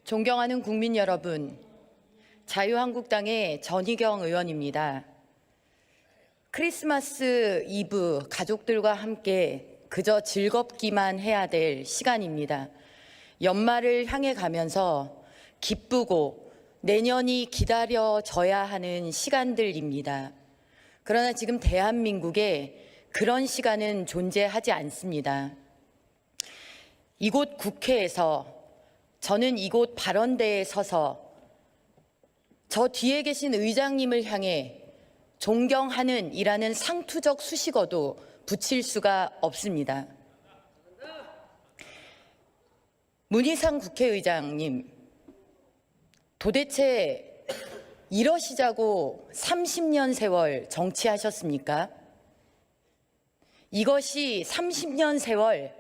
존경하는 국민 여러분, 자유한국당의 전희경 의원입니다. 크리스마스 이브 가족들과 함께 그저 즐겁기만 해야 될 시간입니다. 연말을 향해 가면서 기쁘고 내년이 기다려져야 하는 시간들입니다. 그러나 지금 대한민국에 그런 시간은 존재하지 않습니다. 이곳 국회에서 저는 이곳 발언대에 서서 저 뒤에 계신 의장님을 향해 존경하는 이라는 상투적 수식어도 붙일 수가 없습니다. 문희상 국회의장님, 도대체 이러시자고 30년 세월 정치하셨습니까? 이것이 30년 세월,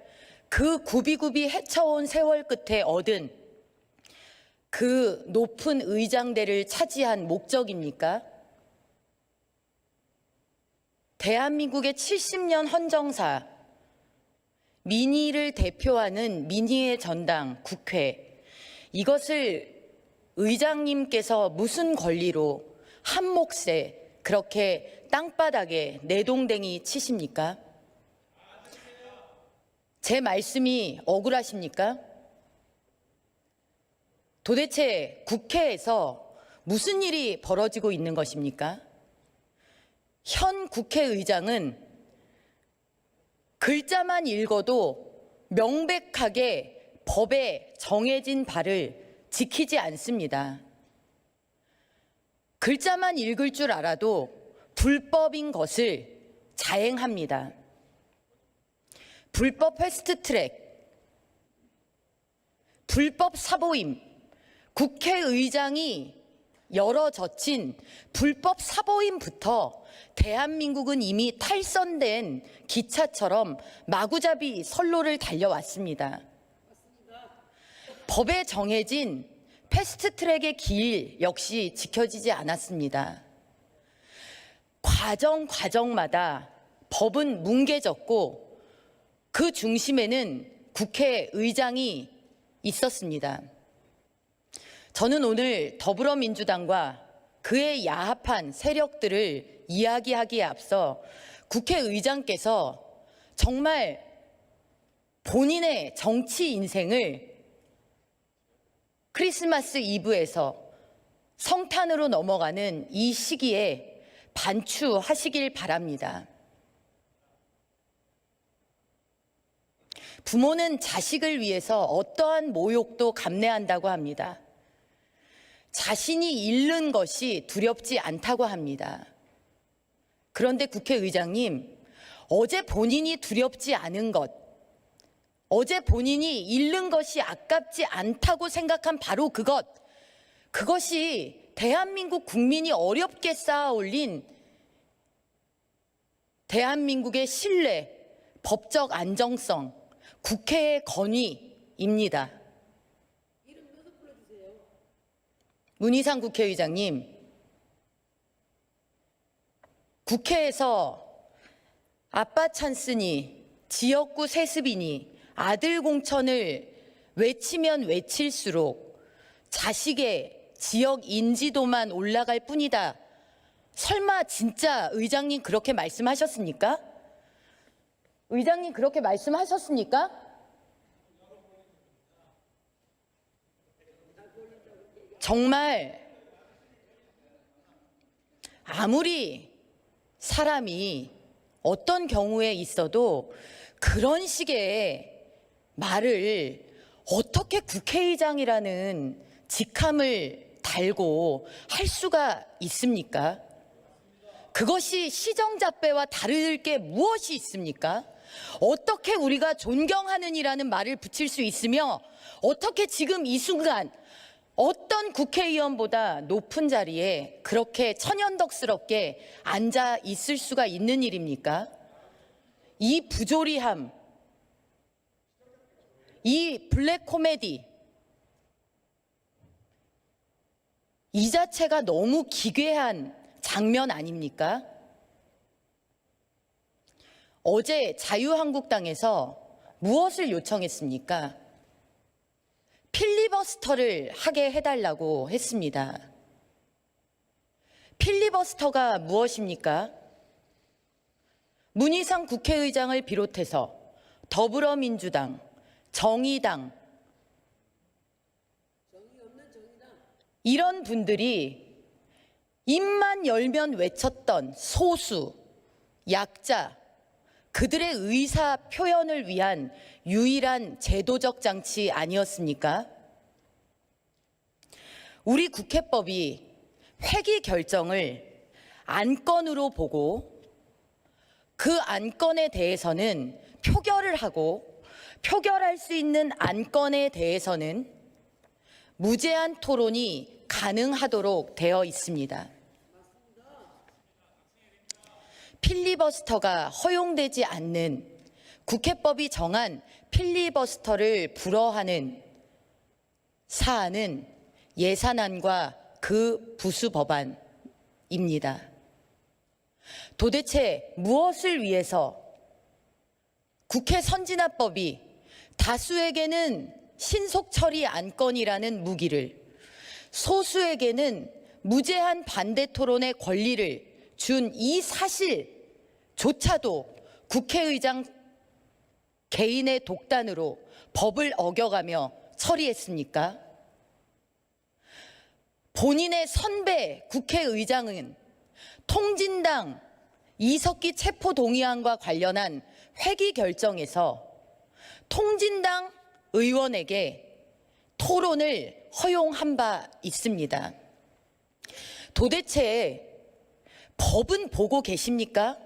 그 굽이굽이 헤쳐온 세월 끝에 얻은 그 높은 의장대를 차지한 목적입니까? 대한민국의 70년 헌정사, 민의를 대표하는 민의의 전당, 국회, 이것을 의장님께서 무슨 권리로 한 몫에 그렇게 땅바닥에 내동댕이 치십니까? 제 말씀이 억울하십니까? 도대체 국회에서 무슨 일이 벌어지고 있는 것입니까? 현 국회의장은 글자만 읽어도 명백하게 법에 정해진 바를 지키지 않습니다. 글자만 읽을 줄 알아도 불법인 것을 자행합니다. 불법 패스트트랙, 불법 사보임, 국회의장이 열어젖힌 불법 사보임부터 대한민국은 이미 탈선된 기차처럼 마구잡이 선로를 달려왔습니다. 법에 정해진 패스트트랙의 길 역시 지켜지지 않았습니다. 과정마다 법은 뭉개졌고 그 중심에는 국회의장이 있었습니다. 저는 오늘 더불어민주당과 그에 야합한 세력들을 이야기하기에 앞서 국회의장께서 정말 본인의 정치 인생을 크리스마스 이브에서 성탄으로 넘어가는 이 시기에 반추하시길 바랍니다. 부모는 자식을 위해서 어떠한 모욕도 감내한다고 합니다. 자신이 잃는 것이 두렵지 않다고 합니다. 그런데 국회의장님, 어제 본인이 두렵지 않은 것, 어제 본인이 잃는 것이 아깝지 않다고 생각한 바로 그것이 대한민국 국민이 어렵게 쌓아 올린 대한민국의 신뢰, 법적 안정성, 국회의 권위입니다. 문희상 국회의장님, 국회에서 아빠 찬스니, 지역구 세습이니, 아들 공천을 외치면 외칠수록 자식의 지역 인지도만 올라갈 뿐이다. 설마 진짜 의장님 그렇게 말씀하셨습니까? 의장님 그렇게 말씀하셨습니까? 정말 아무리 사람이 어떤 경우에 있어도 그런 식의 말을 어떻게 국회의장이라는 직함을 달고 할 수가 있습니까? 그것이 시정잡배와 다를 게 무엇이 있습니까? 어떻게 우리가 존경하는이라는 말을 붙일 수 있으며 어떻게 지금 이 순간 어떤 국회의원보다 높은 자리에 그렇게 천연덕스럽게 앉아 있을 수가 있는 일입니까? 이 부조리함, 이 블랙 코미디, 이 자체가 너무 기괴한 장면 아닙니까? 어제 자유한국당에서 무엇을 요청했습니까? 필리버스터를 하게 해달라고 했습니다. 필리버스터가 무엇입니까? 문희상 국회의장을 비롯해서 더불어민주당, 정의당, 이런 분들이 입만 열면 외쳤던 소수, 약자, 그들의 의사 표현을 위한 유일한 제도적 장치 아니었습니까? 우리 국회법이 회기 결정을 안건으로 보고 그 안건에 대해서는 표결을 하고 표결할 수 있는 안건에 대해서는 무제한 토론이 가능하도록 되어 있습니다. 필리버스터가 허용되지 않는 국회법이 정한 필리버스터를 불허하는 사안은 예산안과 그 부수 법안입니다. 도대체 무엇을 위해서 국회 선진화법이 다수에게는 신속 처리 안건이라는 무기를, 소수에게는 무제한 반대 토론의 권리를 준 이 사실조차도 국회의장 개인의 독단으로 법을 어겨가며 처리했습니까? 본인의 선배 국회의장은 통진당 이석기 체포동의안과 관련한 회기 결정에서 통진당 의원에게 토론을 허용한 바 있습니다. 도대체 법은 보고 계십니까?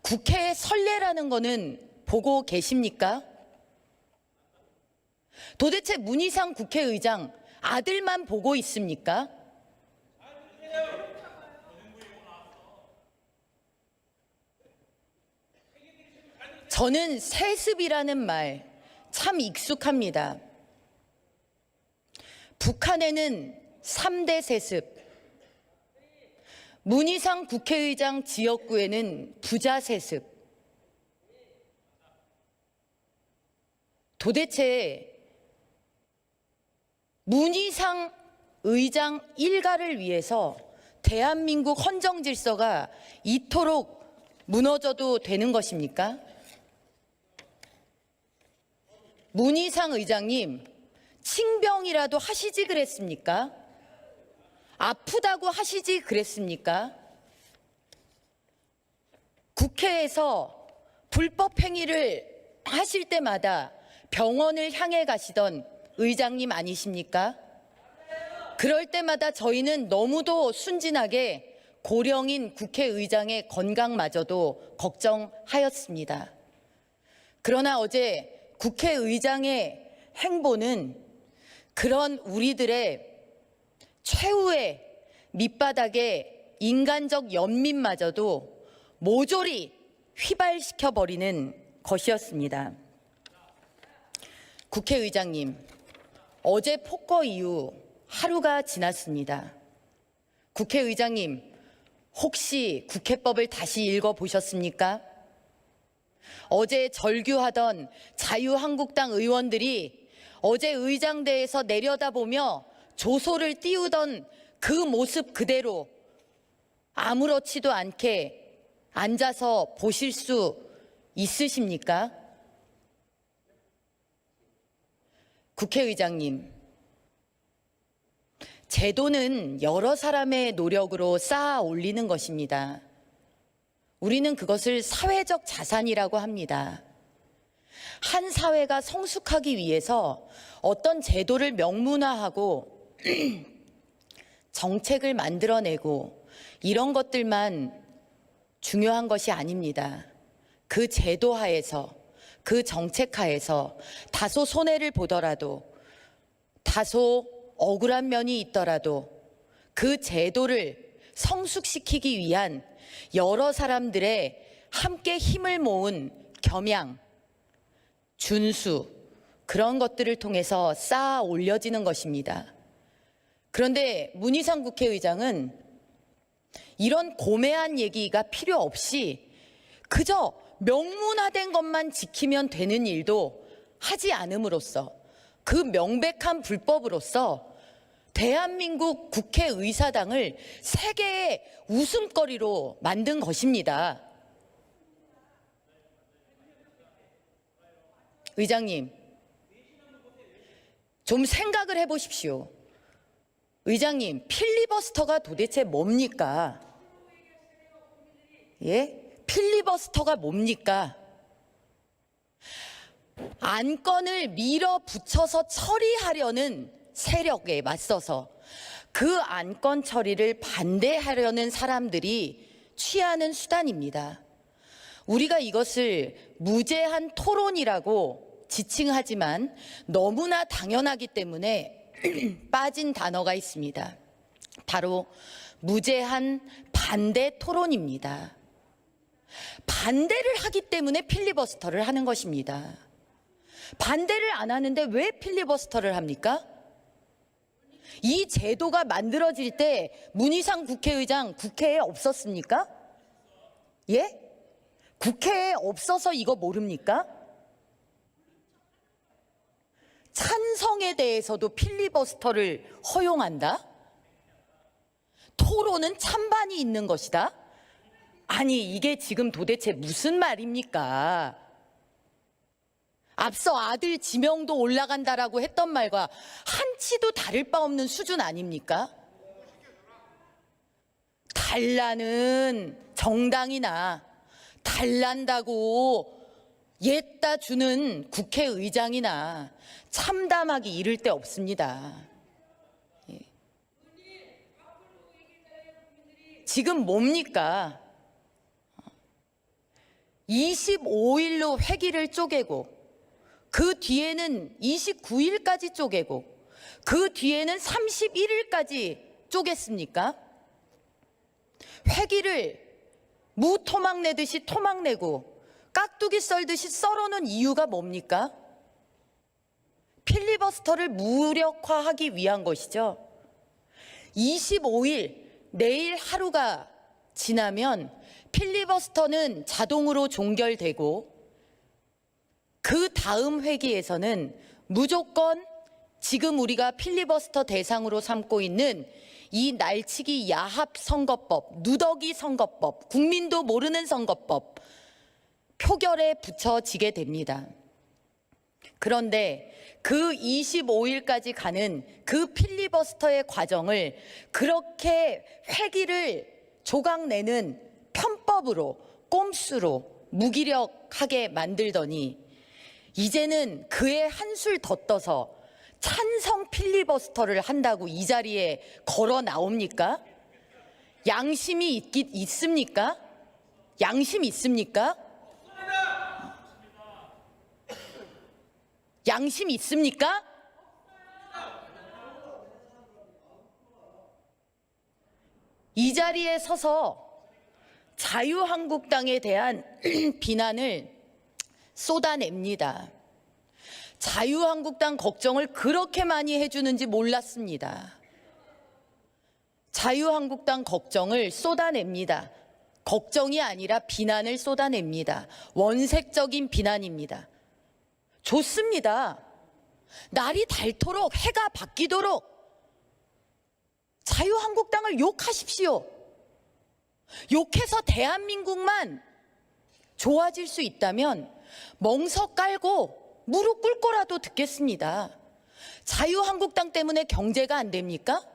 국회의 선례라는 거는 보고 계십니까? 도대체 문희상 국회의장 아들만 보고 있습니까? 저는 세습이라는 말 참 익숙합니다. 북한에는 3대 세습, 문희상 국회의장 지역구에는 부자 세습. 도대체 문희상 의장 일가를 위해서 대한민국 헌정 질서가 이토록 무너져도 되는 것입니까? 문희상 의장님, 칭병이라도 하시지 그랬습니까? 아프다고 하시지 그랬습니까? 국회에서 불법 행위를 하실 때마다 병원을 향해 가시던 의장님 아니십니까? 그럴 때마다 저희는 너무도 순진하게 고령인 국회의장의 건강마저도 걱정하였습니다. 그러나 어제 국회의장의 행보는 그런 우리들의 최후의 밑바닥의 인간적 연민마저도 모조리 휘발시켜버리는 것이었습니다. 국회의장님, 어제 폭거 이후 하루가 지났습니다. 국회의장님, 혹시 국회법을 다시 읽어보셨습니까? 어제 절규하던 자유한국당 의원들이 어제 의장대에서 내려다보며 조소를 띄우던 그 모습 그대로 아무렇지도 않게 앉아서 보실 수 있으십니까? 국회의장님, 제도는 여러 사람의 노력으로 쌓아 올리는 것입니다. 우리는 그것을 사회적 자산이라고 합니다. 한 사회가 성숙하기 위해서 어떤 제도를 명문화하고 정책을 만들어내고 이런 것들만 중요한 것이 아닙니다. 그 제도 하에서, 그 정책 하에서 다소 손해를 보더라도, 다소 억울한 면이 있더라도 그 제도를 성숙시키기 위한 여러 사람들의 함께 힘을 모은 겸양, 준수, 그런 것들을 통해서 쌓아 올려지는 것입니다. 그런데 문희상 국회의장은 이런 고매한 얘기가 필요 없이 그저 명문화된 것만 지키면 되는 일도 하지 않음으로써 그 명백한 불법으로서 대한민국 국회의사당을 세계의 웃음거리로 만든 것입니다. 의장님, 좀 생각을 해보십시오. 의장님, 필리버스터가 도대체 뭡니까? 예? 필리버스터가 뭡니까? 안건을 밀어붙여서 처리하려는 세력에 맞서서 그 안건 처리를 반대하려는 사람들이 취하는 수단입니다. 우리가 이것을 무제한 토론이라고 지칭하지만 너무나 당연하기 때문에 빠진 단어가 있습니다. 바로 무제한 반대 토론입니다. 반대를 하기 때문에 필리버스터를 하는 것입니다. 반대를 안 하는데 왜 필리버스터를 합니까? 이 제도가 만들어질 때 문희상 국회의장 국회에 없었습니까? 예? 국회에 없어서 이거 모릅니까? 찬성에 대해서도 필리버스터를 허용한다? 토론은 찬반이 있는 것이다? 아니, 이게 지금 도대체 무슨 말입니까? 앞서 아들 지명도 올라간다라고 했던 말과 한치도 다를 바 없는 수준 아닙니까? 달라는 정당이나 달란다고 옛다 주는 국회의장이나 참담하기 이를 데 없습니다. 예. 지금 뭡니까? 25일로 회기를 쪼개고 그 뒤에는 29일까지 쪼개고 그 뒤에는 31일까지 쪼갰습니까? 회기를 무 토막 내듯이 토막 내고 깍두기 썰듯이 썰어놓은 이유가 뭡니까? 필리버스터를 무력화하기 위한 것이죠. 25일, 내일 하루가 지나면 필리버스터는 자동으로 종결되고 그 다음 회기에서는 무조건 지금 우리가 필리버스터 대상으로 삼고 있는 이 날치기 야합 선거법, 누더기 선거법, 국민도 모르는 선거법 표결에 붙여지게 됩니다. 그런데 그 25일까지 가는 그 필리버스터의 과정을 그렇게 회기를 조각내는 편법으로 꼼수로 무기력하게 만들더니 이제는 그의 한술 더 떠서 찬성 필리버스터를 한다고 이 자리에 걸어 나옵니까? 양심이 있습니까? 양심 있습니까? 양심 있습니까? 이 자리에 서서 자유한국당에 대한 비난을 쏟아냅니다. 자유한국당 걱정을 그렇게 많이 해주는지 몰랐습니다. 자유한국당 걱정을 쏟아냅니다. 걱정이 아니라 비난을 쏟아냅니다. 원색적인 비난입니다. 좋습니다. 날이 닳도록 해가 바뀌도록 자유한국당을 욕하십시오. 욕해서 대한민국만 좋아질 수 있다면 멍석 깔고 무릎 꿇고라도 듣겠습니다. 자유한국당 때문에 경제가 안 됩니까?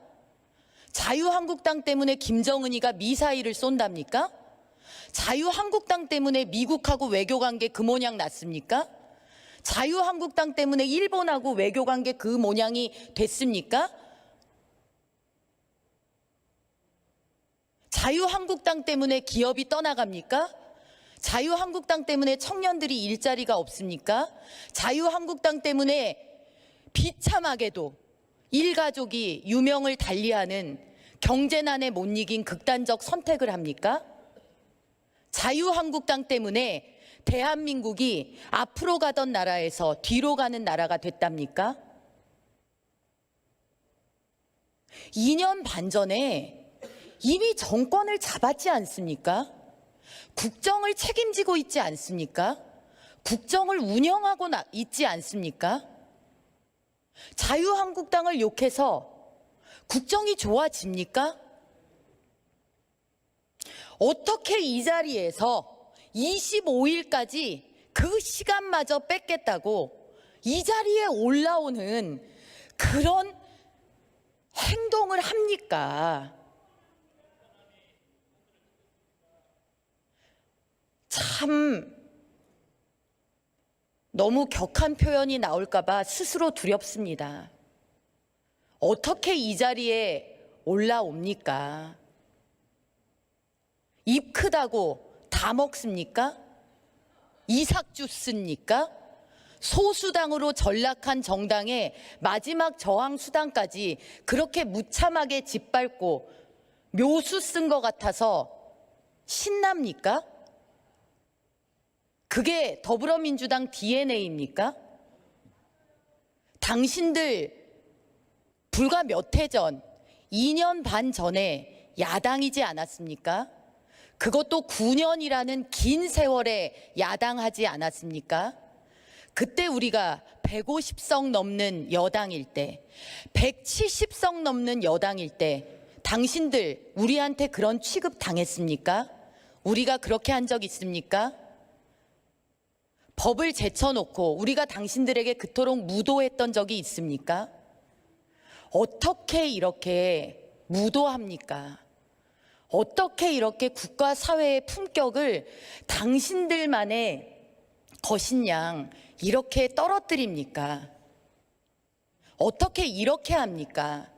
자유한국당 때문에 김정은이가 미사일을 쏜답니까? 자유한국당 때문에 미국하고 외교관계 그 모양 났습니까? 자유한국당 때문에 일본하고 외교관계 그 모양이 됐습니까? 자유한국당 때문에 기업이 떠나갑니까? 자유한국당 때문에 청년들이 일자리가 없습니까? 자유한국당 때문에 비참하게도 일가족이 유명을 달리하는 경제난에 못 이긴 극단적 선택을 합니까? 자유한국당 때문에 대한민국이 앞으로 가던 나라에서 뒤로 가는 나라가 됐답니까? 2년 반 전에 이미 정권을 잡았지 않습니까? 국정을 책임지고 있지 않습니까? 국정을 운영하고 있지 않습니까? 자유한국당을 욕해서 국정이 좋아집니까? 어떻게 이 자리에서 25일까지 그 시간마저 뺏겠다고 이 자리에 올라오는 그런 행동을 합니까? 참 너무 격한 표현이 나올까봐 스스로 두렵습니다. 어떻게 이 자리에 올라옵니까? 입 크다고 다 먹습니까? 이삭 주스입니까? 소수당으로 전락한 정당의 마지막 저항 수단까지 그렇게 무참하게 짓밟고 묘수 쓴 것 같아서 신납니까? 그게 더불어민주당 DNA입니까? 당신들 불과 몇 해 전, 2년 반 전에 야당이지 않았습니까? 그것도 9년이라는 긴 세월에 야당하지 않았습니까? 그때 우리가 150석 넘는 여당일 때, 170석 넘는 여당일 때 당신들 우리한테 그런 취급 당했습니까? 우리가 그렇게 한 적 있습니까? 법을 제쳐놓고 우리가 당신들에게 그토록 무도했던 적이 있습니까? 어떻게 이렇게 무도합니까? 어떻게 이렇게 국가 사회의 품격을 당신들만의 것인 양 이렇게 떨어뜨립니까? 어떻게 이렇게 합니까?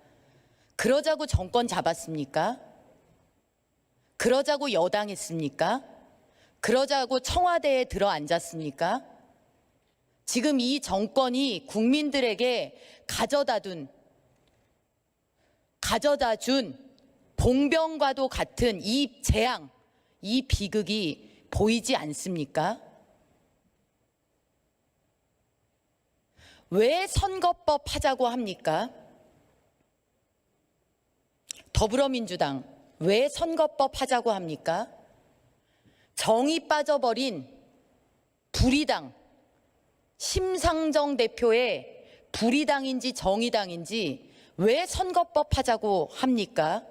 그러자고 정권 잡았습니까? 그러자고 여당했습니까? 그러자고 청와대에 들어앉았습니까? 지금 이 정권이 국민들에게 가져다 준 봉변과도 같은 이 재앙, 이 비극이 보이지 않습니까? 왜 선거법 하자고 합니까? 더불어민주당 왜 선거법 하자고 합니까? 정이 빠져버린 불의당, 심상정 대표의 불의당인지 정의당인지 왜 선거법 하자고 합니까?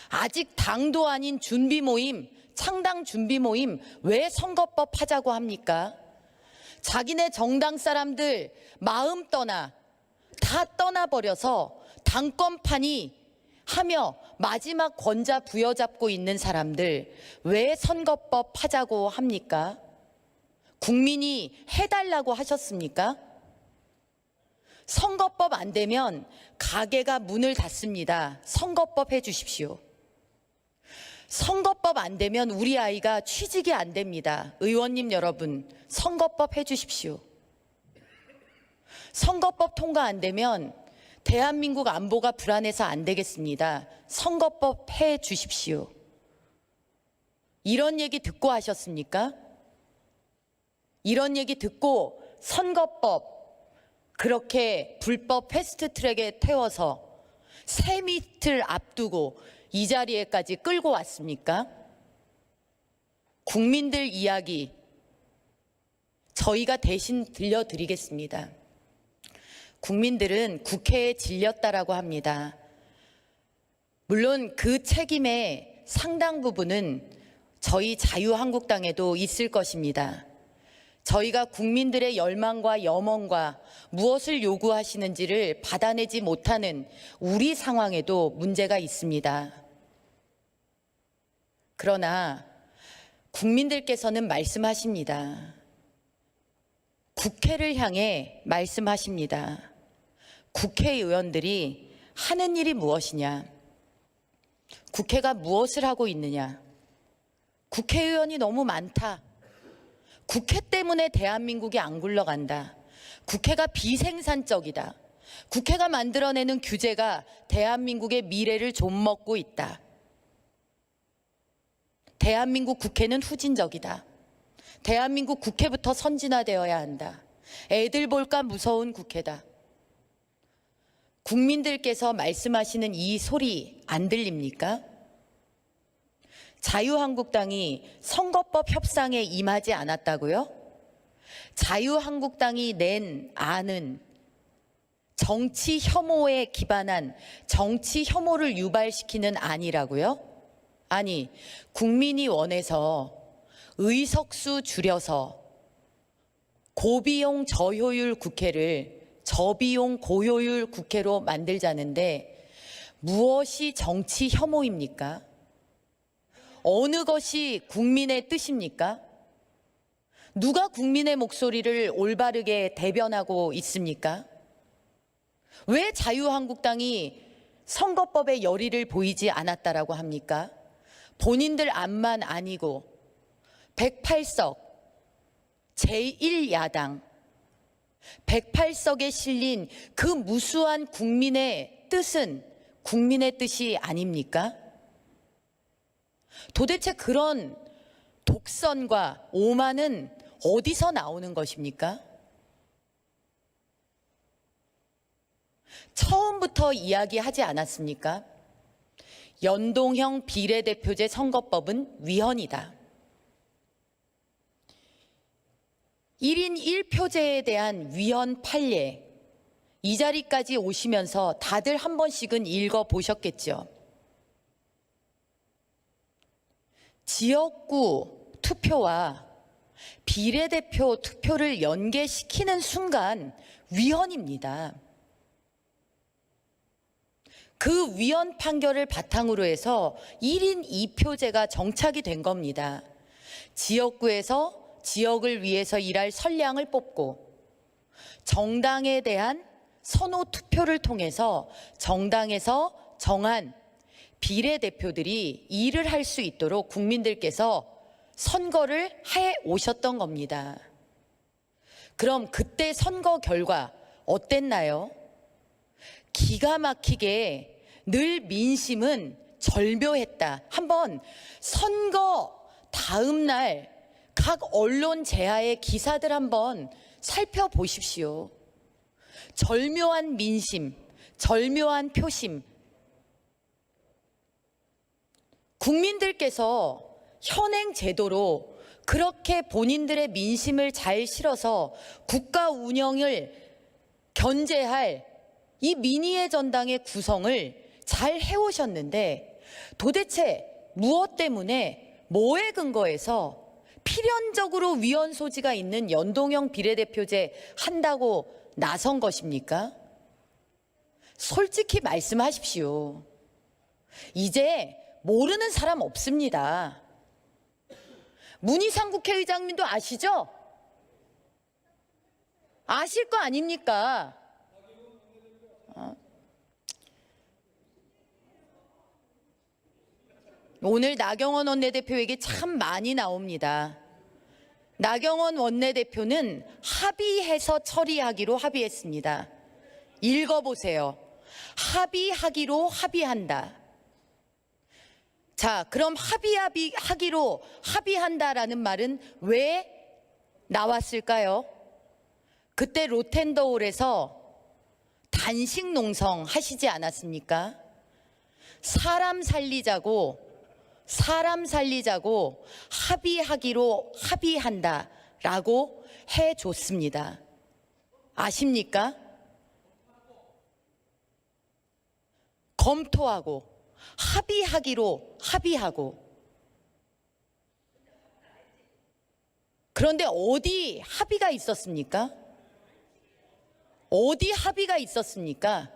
아직 당도 아닌 준비 모임, 창당 준비 모임 왜 선거법 하자고 합니까? 자기네 정당 사람들 마음 다 떠나버려서 당권판이 하며 마지막 권자 부여잡고 있는 사람들 왜 선거법 하자고 합니까? 국민이 해달라고 하셨습니까? 선거법 안 되면 가게가 문을 닫습니다. 선거법 해주십시오. 선거법 안 되면 우리 아이가 취직이 안 됩니다. 의원님 여러분, 선거법 해주십시오. 선거법 통과 안 되면 대한민국 안보가 불안해서 안 되겠습니다. 선거법 해 주십시오. 이런 얘기 듣고 하셨습니까? 이런 얘기 듣고 선거법 그렇게 불법 패스트트랙에 태워서 새밑을 앞두고 이 자리에까지 끌고 왔습니까? 국민들 이야기 저희가 대신 들려드리겠습니다. 국민들은 국회에 질렸다라고 합니다. 물론 그 책임의 상당 부분은 저희 자유한국당에도 있을 것입니다. 저희가 국민들의 열망과 염원과 무엇을 요구하시는지를 받아내지 못하는 우리 상황에도 문제가 있습니다. 그러나 국민들께서는 말씀하십니다. 국회를 향해 말씀하십니다. 국회의원들이 하는 일이 무엇이냐? 국회가 무엇을 하고 있느냐? 국회의원이 너무 많다. 국회 때문에 대한민국이 안 굴러간다. 국회가 비생산적이다. 국회가 만들어내는 규제가 대한민국의 미래를 좀먹고 있다. 대한민국 국회는 후진적이다. 대한민국 국회부터 선진화되어야 한다. 애들 볼까 무서운 국회다. 국민들께서 말씀하시는 이 소리 안 들립니까? 자유한국당이 선거법 협상에 임하지 않았다고요? 자유한국당이 낸 안은 정치 혐오에 기반한 정치 혐오를 유발시키는 안이라고요? 아니, 국민이 원해서 의석수 줄여서 고비용 저효율 국회를 저비용 고효율 국회로 만들자는데 무엇이 정치 혐오입니까? 어느 것이 국민의 뜻입니까? 누가 국민의 목소리를 올바르게 대변하고 있습니까? 왜 자유한국당이 선거법에 열의를 보이지 않았다라고 합니까? 본인들 안만 아니고 108석 제1야당 108석에 실린 그 무수한 국민의 뜻은 국민의 뜻이 아닙니까? 도대체 그런 독선과 오만은 어디서 나오는 것입니까? 처음부터 이야기하지 않았습니까? 연동형 비례대표제 선거법은 위헌이다. 1인 1표제에 대한 위헌 판례, 이 자리까지 오시면서 다들 한 번씩은 읽어보셨겠죠. 지역구 투표와 비례대표 투표를 연계시키는 순간 위헌입니다. 그 위헌 판결을 바탕으로 해서 1인 2표제가 정착이 된 겁니다. 지역구에서 지역을 위해서 일할 선량을 뽑고 정당에 대한 선호 투표를 통해서 정당에서 정한 비례대표들이 일을 할 수 있도록 국민들께서 선거를 해 오셨던 겁니다. 그럼 그때 선거 결과 어땠나요? 기가 막히게 늘 민심은 절묘했다. 한번 선거 다음 날 각 언론 제하의 기사들 한번 살펴보십시오. 절묘한 민심, 절묘한 표심. 국민들께서 현행 제도로 그렇게 본인들의 민심을 잘 실어서 국가 운영을 견제할 이 민의의 전당의 구성을 잘 해오셨는데 도대체 무엇 때문에 뭐에 근거해서 필연적으로 위헌 소지가 있는 연동형 비례대표제 한다고 나선 것입니까? 솔직히 말씀하십시오. 이제 모르는 사람 없습니다. 문희상 국회의장님도 아시죠? 아실 거 아닙니까? 오늘 나경원 원내대표에게 참 많이 나옵니다. 나경원 원내대표는 합의해서 처리하기로 합의했습니다. 읽어보세요. 합의하기로 합의한다. 자, 그럼 하기로 합의한다라는 말은 왜 나왔을까요? 그때 로텐더홀에서 단식 농성 하시지 않았습니까? 사람 살리자고 합의하기로 합의한다라고 해줬습니다. 아십니까? 검토하고 합의하기로 합의하고. 그런데 어디 합의가 있었습니까? 어디 합의가 있었습니까?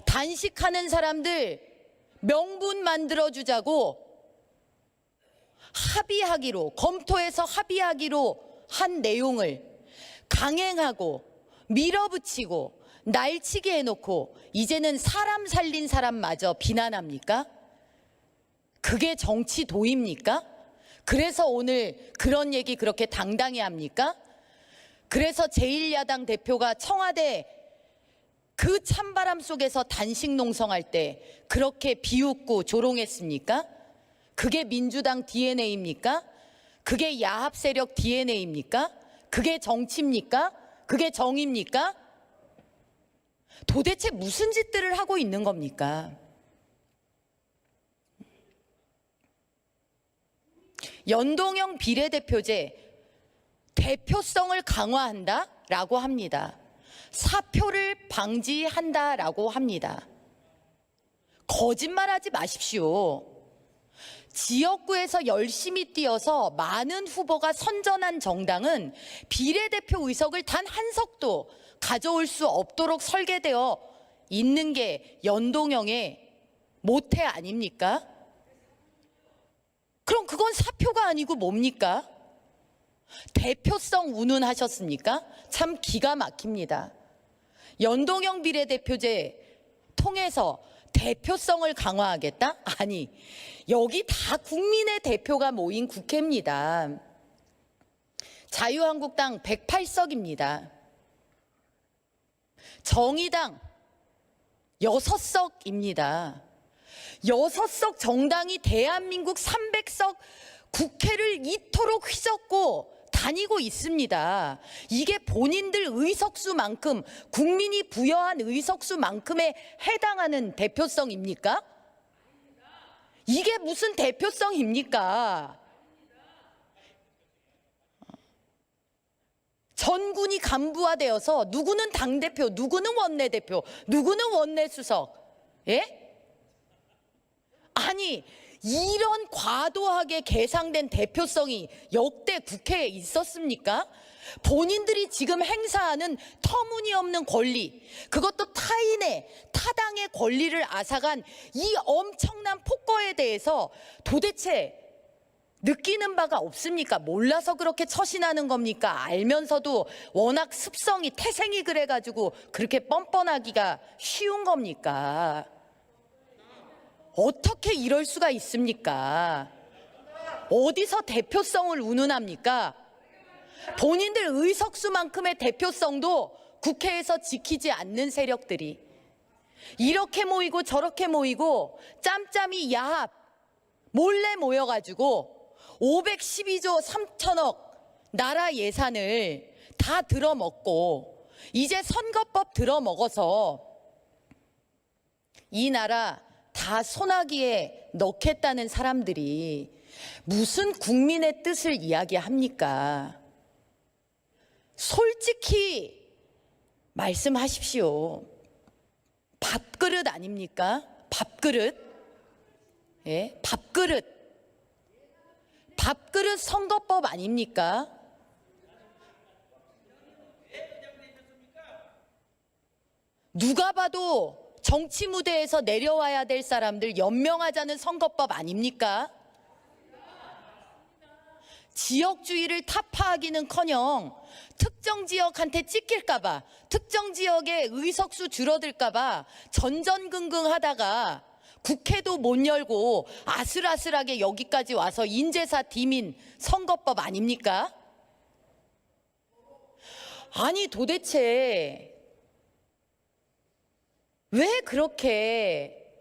단식하는 사람들 명분 만들어주자고 합의하기로, 검토해서 합의하기로 한 내용을 강행하고 밀어붙이고 날치기 해놓고 이제는 사람 살린 사람마저 비난합니까? 그게 정치 도입니까? 그래서 오늘 그런 얘기 그렇게 당당히 합니까? 그래서 제1야당 대표가 청와대 그 찬바람 속에서 단식 농성할 때 그렇게 비웃고 조롱했습니까? 그게 민주당 DNA입니까? 그게 야합 세력 DNA입니까? 그게 정치입니까? 그게 정의입니까? 도대체 무슨 짓들을 하고 있는 겁니까? 연동형 비례대표제 대표성을 강화한다라고 합니다. 사표를 방지한다라고 합니다. 거짓말하지 마십시오. 지역구에서 열심히 뛰어서 많은 후보가 선전한 정당은 비례대표 의석을 단 한 석도 가져올 수 없도록 설계되어 있는 게 연동형의 모태 아닙니까? 그럼 그건 사표가 아니고 뭡니까? 대표성 운운하셨습니까? 참 기가 막힙니다. 연동형 비례대표제 통해서 대표성을 강화하겠다? 아니, 여기 다 국민의 대표가 모인 국회입니다. 자유한국당 108석입니다. 정의당 6석입니다. 6석 정당이 대한민국 300석 국회를 이토록 휘젓고 다니고 있습니다. 이게 본인들 의석수만큼, 국민이 부여한 의석수만큼에 해당하는 대표성입니까? 이게 무슨 대표성입니까? 전군이 간부화되어서 누구는 당대표, 누구는 원내대표, 누구는 원내수석. 예? 아니, 이런 과도하게 계상된 대표성이 역대 국회에 있었습니까? 본인들이 지금 행사하는 터무니없는 권리, 그것도 타당의 권리를 앗아간 이 엄청난 폭거에 대해서 도대체 느끼는 바가 없습니까? 몰라서 그렇게 처신하는 겁니까? 알면서도 워낙 습성이 태생이 그래가지고 그렇게 뻔뻔하기가 쉬운 겁니까? 어떻게 이럴 수가 있습니까? 어디서 대표성을 운운합니까? 본인들 의석수만큼의 대표성도 국회에서 지키지 않는 세력들이 이렇게 모이고 저렇게 모이고 짬짬이 야합 몰래 모여가지고 512조 3천억 나라 예산을 다 들어먹고 이제 선거법 들어먹어서 이 나라 다 소나기에 넣겠다는 사람들이 무슨 국민의 뜻을 이야기합니까? 솔직히 말씀하십시오. 밥그릇 아닙니까? 밥그릇. 예? 밥그릇. 밥그릇 선거법 아닙니까? 누가 봐도 정치 무대에서 내려와야 될 사람들 연명하자는 선거법 아닙니까? 지역주의를 타파하기는커녕 특정 지역한테 찍힐까봐, 특정 지역의 의석수 줄어들까봐 전전긍긍하다가 국회도 못 열고 아슬아슬하게 여기까지 와서 인재사 디민 선거법 아닙니까? 아니 도대체 왜 그렇게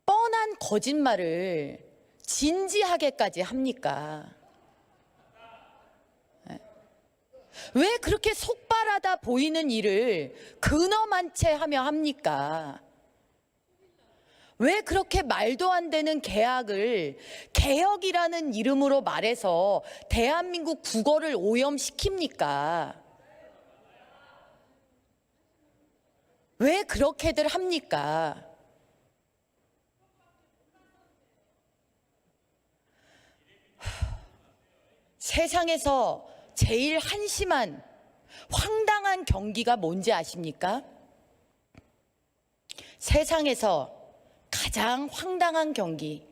뻔한 거짓말을 진지하게까지 합니까? 왜 그렇게 속발하다 보이는 일을 근엄한 채 하며 합니까? 왜 그렇게 말도 안 되는 개혁을 개혁이라는 이름으로 말해서 대한민국 국어를 오염시킵니까? 왜 그렇게들 합니까? 세상에서 제일 한심한 황당한 경기가 뭔지 아십니까? 세상에서 가장 황당한 경기,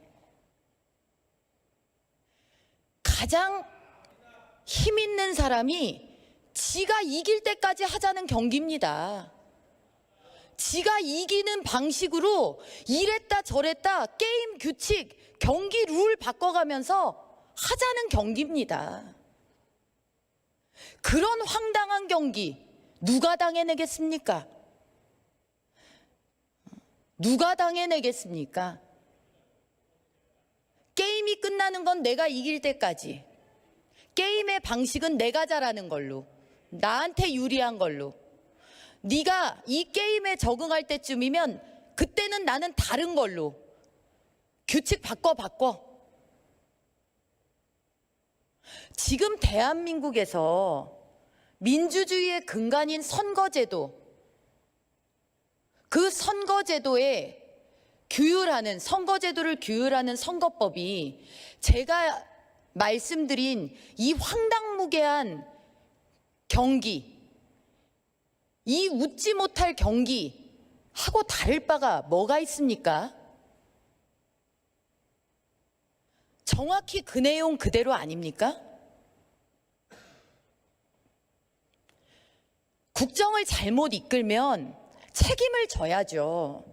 가장 힘 있는 사람이 지가 이길 때까지 하자는 경기입니다. 지가 이기는 방식으로 이랬다 저랬다 게임 규칙, 경기 룰 바꿔가면서 하자는 경기입니다. 그런 황당한 경기 누가 당해내겠습니까? 누가 당해내겠습니까? 게임이 끝나는 건 내가 이길 때까지, 게임의 방식은 내가 잘하는 걸로, 나한테 유리한 걸로, 네가 이 게임에 적응할 때쯤이면 그때는 나는 다른 걸로 규칙 바꿔. 지금 대한민국에서 민주주의의 근간인 선거제도, 그 선거제도에 선거제도를 규율하는 선거법이 제가 말씀드린 이 황당무계한 경기, 이 웃지 못할 경기하고 다를 바가 뭐가 있습니까? 정확히 그 내용 그대로 아닙니까? 국정을 잘못 이끌면 책임을 져야죠.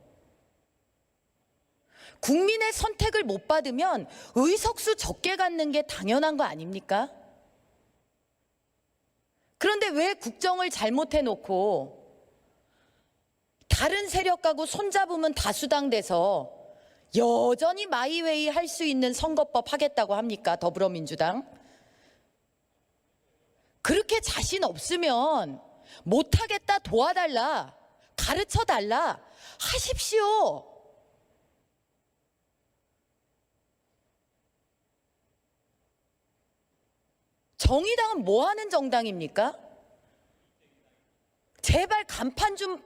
국민의 선택을 못 받으면 의석수 적게 갖는 게 당연한 거 아닙니까? 그런데 왜 국정을 잘못해놓고 다른 세력하고 손잡으면 다수당 돼서 여전히 마이웨이 할 수 있는 선거법 하겠다고 합니까? 더불어민주당. 그렇게 자신 없으면 못하겠다, 도와달라, 가르쳐달라 하십시오. 정의당은 뭐 하는 정당입니까? 제발 간판 좀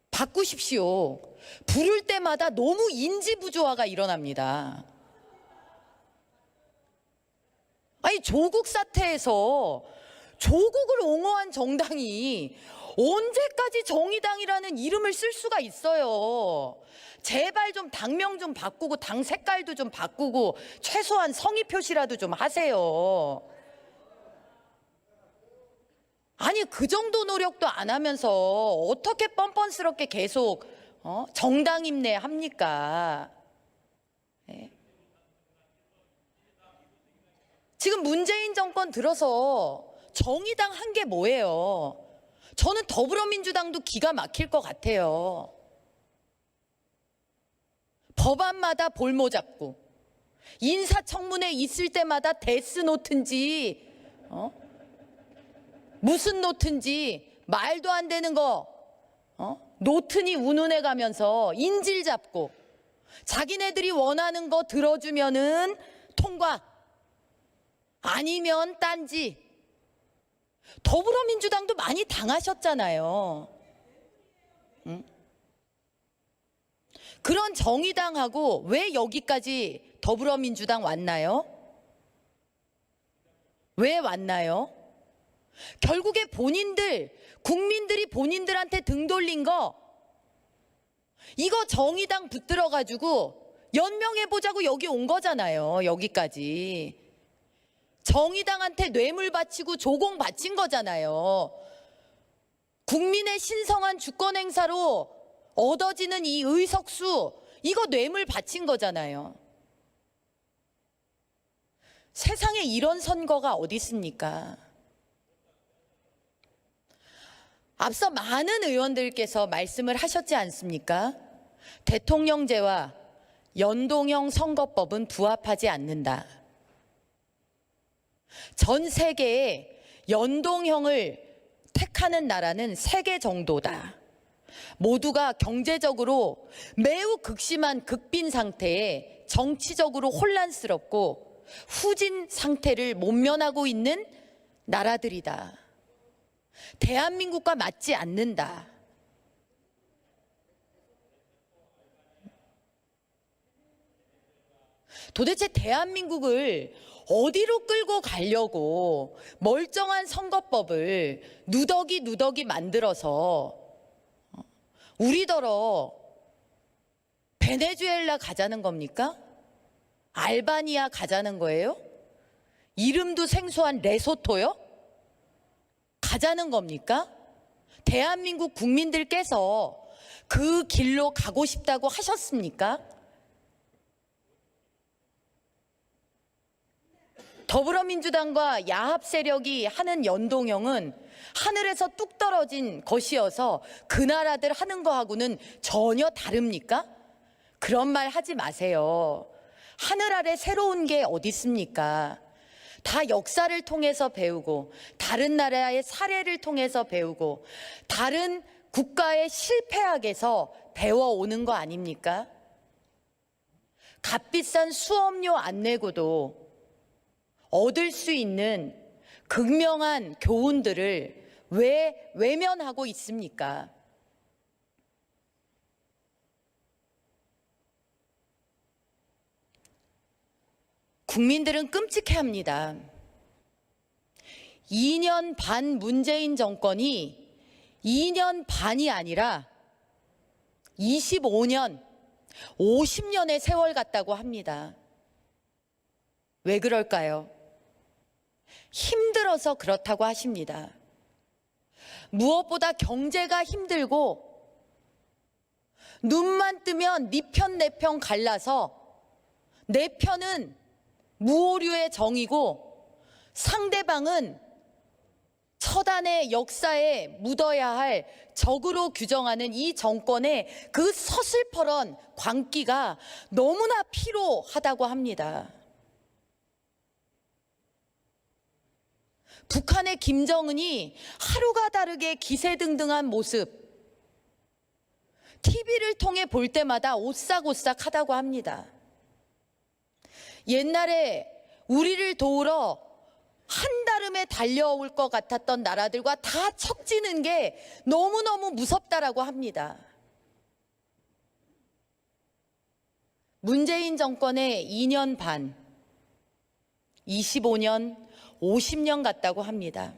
바꾸십시오. 부를 때마다 너무 인지부조화가 일어납니다. 아니, 조국 사태에서 조국을 옹호한 정당이 언제까지 정의당이라는 이름을 쓸 수가 있어요. 제발 좀 당명 좀 바꾸고 당 색깔도 좀 바꾸고 최소한 성의 표시라도 좀 하세요. 아니, 그 정도 노력도 안 하면서 어떻게 뻔뻔스럽게 계속 정당 임내 합니까? 네. 지금 문재인 정권 들어서 정의당 한 게 뭐예요? 저는 더불어민주당도 기가 막힐 것 같아요. 법안마다 볼모 잡고 인사청문회 있을 때마다 데스노트인지 무슨 노트인지 말도 안 되는 거 노트니 운운해 가면서 인질 잡고 자기네들이 원하는 거 들어주면은 통과, 아니면 딴지. 더불어민주당도 많이 당하셨잖아요. 응? 그런 정의당하고 왜 여기까지 더불어민주당 왔나요? 왜 왔나요? 결국에 국민들이 본인들한테 등 돌린 거, 이거 정의당 붙들어가지고 연명해보자고 여기 온 거잖아요. 여기까지. 정의당한테 뇌물 바치고 조공 바친 거잖아요. 국민의 신성한 주권 행사로 얻어지는 이 의석수, 이거 뇌물 바친 거잖아요. 세상에 이런 선거가 어디 있습니까? 앞서 많은 의원들께서 말씀을 하셨지 않습니까? 대통령제와 연동형 선거법은 부합하지 않는다. 전 세계에 연동형을 택하는 나라는 3개 정도다. 모두가 경제적으로 매우 극심한 극빈 상태에 정치적으로 혼란스럽고 후진 상태를 모면하고 있는 나라들이다. 대한민국과 맞지 않는다. 도대체 대한민국을 어디로 끌고 가려고 멀쩡한 선거법을 누더기 만들어서 우리더러 베네수엘라 가자는 겁니까? 알바니아 가자는 거예요? 이름도 생소한 레소토요? 가자는 겁니까? 대한민국 국민들께서 그 길로 가고 싶다고 하셨습니까? 더불어민주당과 야합 세력이 하는 연동형은 하늘에서 뚝 떨어진 것이어서 그 나라들 하는 거하고는 전혀 다릅니까? 그런 말 하지 마세요. 하늘 아래 새로운 게 어디 있습니까? 다 역사를 통해서 배우고, 다른 나라의 사례를 통해서 배우고, 다른 국가의 실패학에서 배워오는 거 아닙니까? 값비싼 수업료 안 내고도 얻을 수 있는 극명한 교훈들을 왜 외면하고 있습니까? 국민들은 끔찍해합니다. 2년 반 문재인 정권이 2년 반이 아니라 25년, 50년의 세월 같다고 합니다. 왜 그럴까요? 힘들어서 그렇다고 하십니다. 무엇보다 경제가 힘들고 눈만 뜨면 네 편 내 편 갈라서 내 편은 무오류의 정이고 상대방은 처단의 역사에 묻어야 할 적으로 규정하는 이 정권의 그 서슬퍼런 광기가 너무나 피로하다고 합니다. 북한의 김정은이 하루가 다르게 기세등등한 모습, TV를 통해 볼 때마다 오싹오싹하다고 합니다. 옛날에 우리를 도우러 한달음에 달려올 것 같았던 나라들과 다 척지는 게 너무너무 무섭다라고 합니다. 문재인 정권의 2년 반, 25년, 50년 같다고 합니다.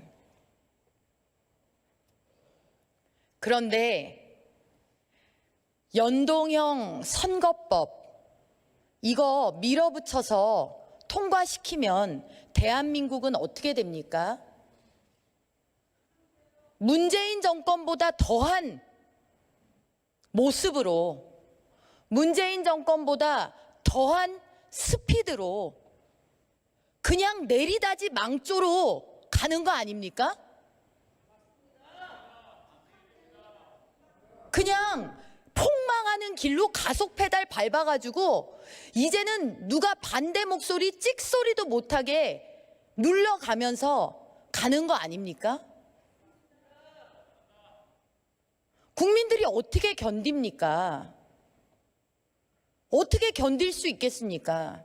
그런데 연동형 선거법, 이거 밀어붙여서 통과시키면 대한민국은 어떻게 됩니까? 문재인 정권보다 더한 모습으로, 문재인 정권보다 더한 스피드로 그냥 내리다지 망조로 가는 거 아닙니까? 그냥 폭망하는 길로 가속 페달 밟아가지고 이제는 누가 반대 목소리 찍소리도 못하게 눌러가면서 가는 거 아닙니까? 국민들이 어떻게 견딥니까? 어떻게 견딜 수 있겠습니까?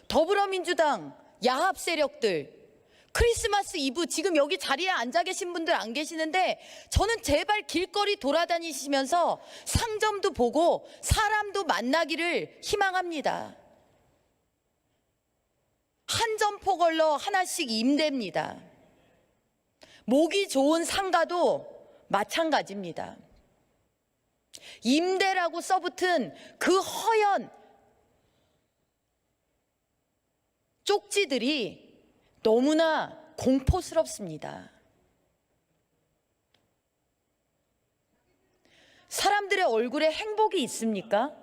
더불어민주당 야합 세력들, 크리스마스 이브 지금 여기 자리에 앉아 계신 분들 안 계시는데 저는 제발 길거리 돌아다니시면서 상점도 보고 사람도 만나기를 희망합니다. 한 점포 걸러 하나씩 임대입니다. 목이 좋은 상가도 마찬가지입니다. 임대라고 써붙은 그 허연 쪽지들이 너무나 공포스럽습니다. 사람들의 얼굴에 행복이 있습니까?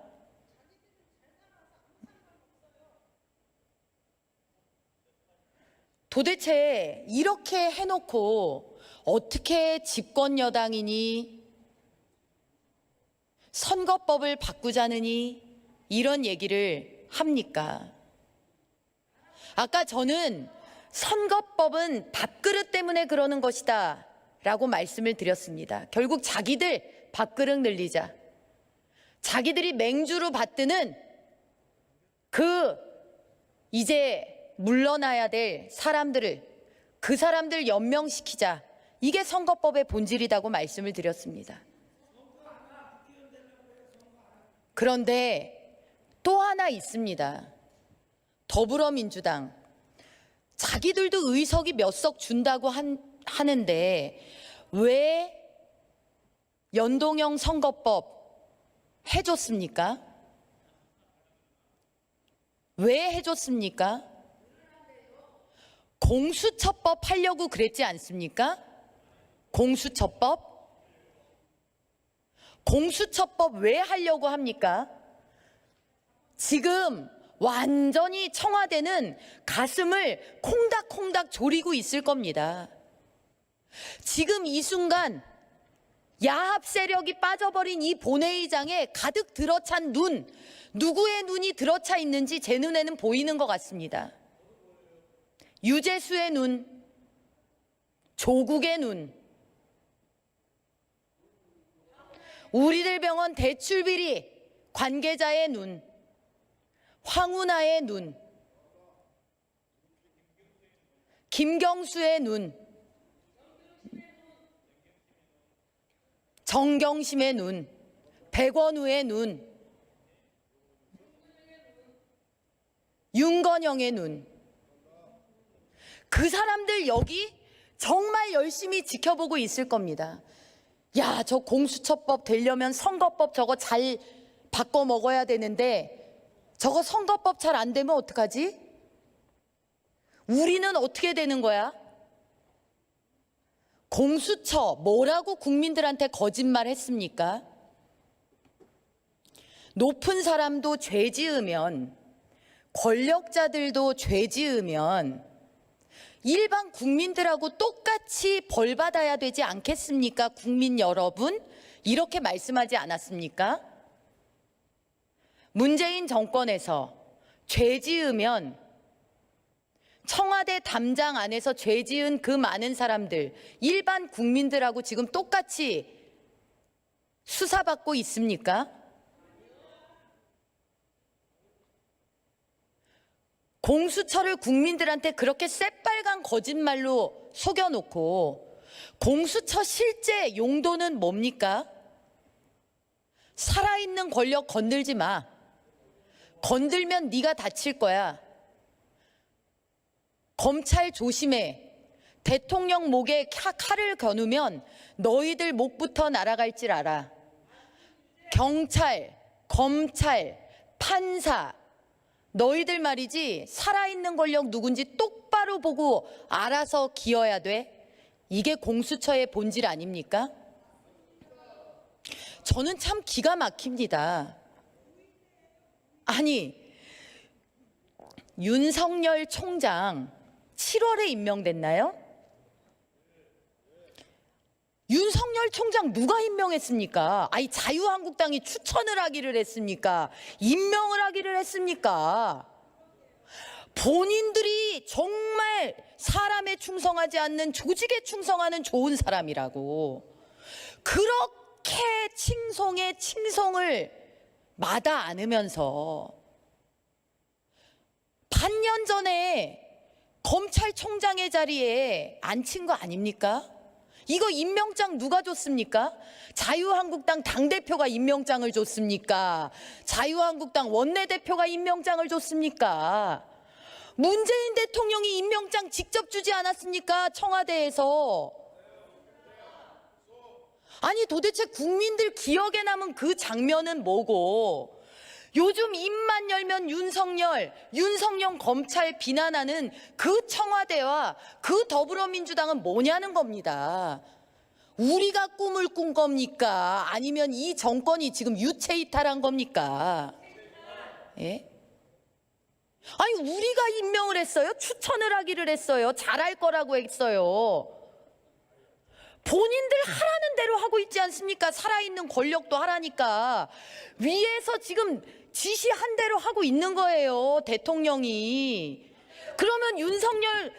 도대체 이렇게 해놓고 어떻게 집권 여당이니 선거법을 바꾸자느니 이런 얘기를 합니까? 아까 저는 선거법은 밥그릇 때문에 그러는 것이다 라고 말씀을 드렸습니다. 결국 자기들 밥그릇 늘리자, 자기들이 맹주로 받드는 그 이제 물러나야 될 사람들을, 그 사람들 연명시키자, 이게 선거법의 본질이라고 말씀을 드렸습니다. 그런데 또 하나 있습니다. 더불어민주당, 자기들도 의석이 몇 석 준다고 하는데 왜 연동형 선거법 해줬습니까? 왜 해줬습니까? 공수처법 하려고 그랬지 않습니까? 공수처법? 공수처법 왜 하려고 합니까? 지금 완전히 청와대는 가슴을 콩닥콩닥 조리고 있을 겁니다. 지금 이 순간 야합 세력이 빠져버린 이 본회의장에 가득 들어찬 눈, 누구의 눈이 들어차 있는지 제 눈에는 보이는 것 같습니다. 유재수의 눈, 조국의 눈, 우리들 병원 대출비리 관계자의 눈, 황운하의 눈, 김경수의 눈, 정경심의 눈, 백원우의 눈, 윤건영의 눈. 그 사람들 여기 정말 열심히 지켜보고 있을 겁니다. 야, 저 공수처법 되려면 선거법 저거 잘 바꿔 먹어야 되는데 저거 선거법 잘 안 되면 어떡하지? 우리는 어떻게 되는 거야? 공수처 뭐라고 국민들한테 거짓말 했습니까? 높은 사람도 죄 지으면, 권력자들도 죄 지으면 일반 국민들하고 똑같이 벌 받아야 되지 않겠습니까? 국민 여러분, 이렇게 말씀하지 않았습니까? 문재인 정권에서 죄 지으면 청와대 담장 안에서 죄 지은 그 많은 사람들, 일반 국민들하고 지금 똑같이 수사받고 있습니까? 공수처를 국민들한테 그렇게 새빨간 거짓말로 속여놓고 공수처 실제 용도는 뭡니까? 살아있는 권력 건들지 마. 건들면 네가 다칠 거야. 검찰 조심해. 대통령 목에 칼을 겨누면 너희들 목부터 날아갈 줄 알아. 경찰, 검찰, 판사, 너희들 말이지 살아있는 권력 누군지 똑바로 보고 알아서 기어야 돼. 이게 공수처의 본질 아닙니까? 저는 참 기가 막힙니다. 아니, 윤석열 총장 7월에 임명됐나요? 윤석열 총장 누가 임명했습니까? 아니, 자유한국당이 추천을 하기를 했습니까? 임명을 하기를 했습니까? 본인들이 정말 사람에 충성하지 않는 조직에 충성하는 좋은 사람이라고 그렇게 칭송에 칭송을 마다 않으면서 반년 전에 검찰총장의 자리에 앉힌 거 아닙니까? 이거 임명장 누가 줬습니까? 자유한국당 당대표가 임명장을 줬습니까? 자유한국당 원내대표가 임명장을 줬습니까? 문재인 대통령이 임명장 직접 주지 않았습니까? 청와대에서. 아니, 도대체 국민들 기억에 남은 그 장면은 뭐고, 요즘 입만 열면 윤석열 검찰 비난하는 그 청와대와 그 더불어민주당은 뭐냐는 겁니다. 우리가 꿈을 꾼 겁니까? 아니면 이 정권이 지금 유체이탈한 겁니까? 예? 아니, 우리가 임명을 했어요? 추천을 하기를 했어요? 잘할 거라고 했어요? 본인들 하라는 대로 하고 있지 않습니까? 살아있는 권력도 하라니까. 위에서 지금 지시한 대로 하고 있는 거예요, 대통령이. 그러면 윤석열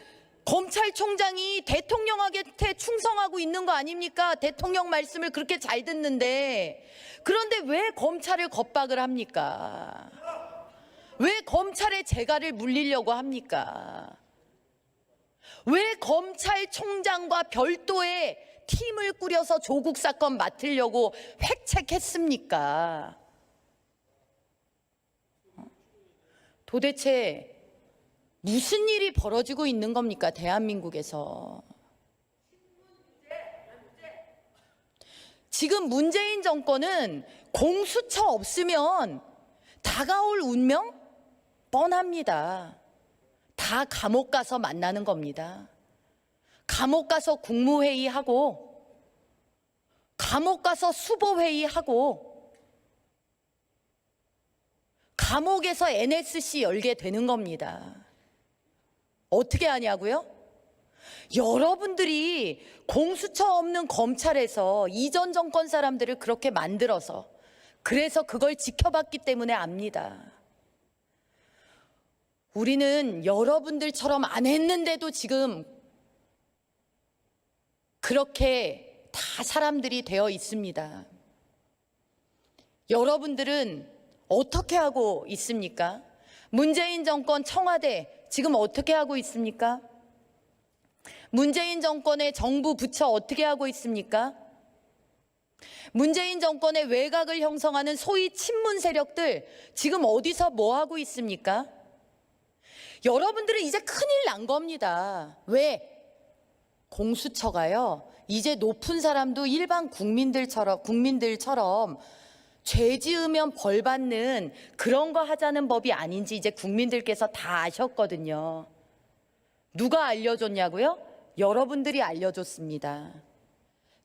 검찰총장이 대통령한테 충성하고 있는 거 아닙니까? 대통령 말씀을 그렇게 잘 듣는데. 그런데 왜 검찰을 겁박을 합니까? 왜 검찰의 재갈을 물리려고 합니까? 왜 검찰총장과 별도의 팀을 꾸려서 조국 사건 맡으려고 획책했습니까? 도대체 무슨 일이 벌어지고 있는 겁니까? 대한민국에서. 지금 문재인 정권은 공수처 없으면 다가올 운명 뻔합니다. 다 감옥 가서 만나는 겁니다. 감옥 가서 국무회의하고, 감옥 가서 수보회의하고, 감옥에서 NSC 열게 되는 겁니다. 어떻게 하냐고요? 여러분들이 공수처 없는 검찰에서 이전 정권 사람들을 그렇게 만들어서, 그래서 그걸 지켜봤기 때문에 압니다. 우리는 여러분들처럼 안 했는데도 지금 그렇게 다 사람들이 되어 있습니다. 여러분들은 어떻게 하고 있습니까? 문재인 정권 청와대 지금 어떻게 하고 있습니까? 문재인 정권의 정부 부처 어떻게 하고 있습니까? 문재인 정권의 외곽을 형성하는 소위 친문 세력들 지금 어디서 뭐 하고 있습니까? 여러분들은 이제 큰일 난 겁니다. 왜? 공수처가요, 이제 높은 사람도 일반 국민들처럼 죄 지으면 벌 받는 그런 거 하자는 법이 아닌지 이제 국민들께서 다 아셨거든요. 누가 알려줬냐고요? 여러분들이 알려줬습니다.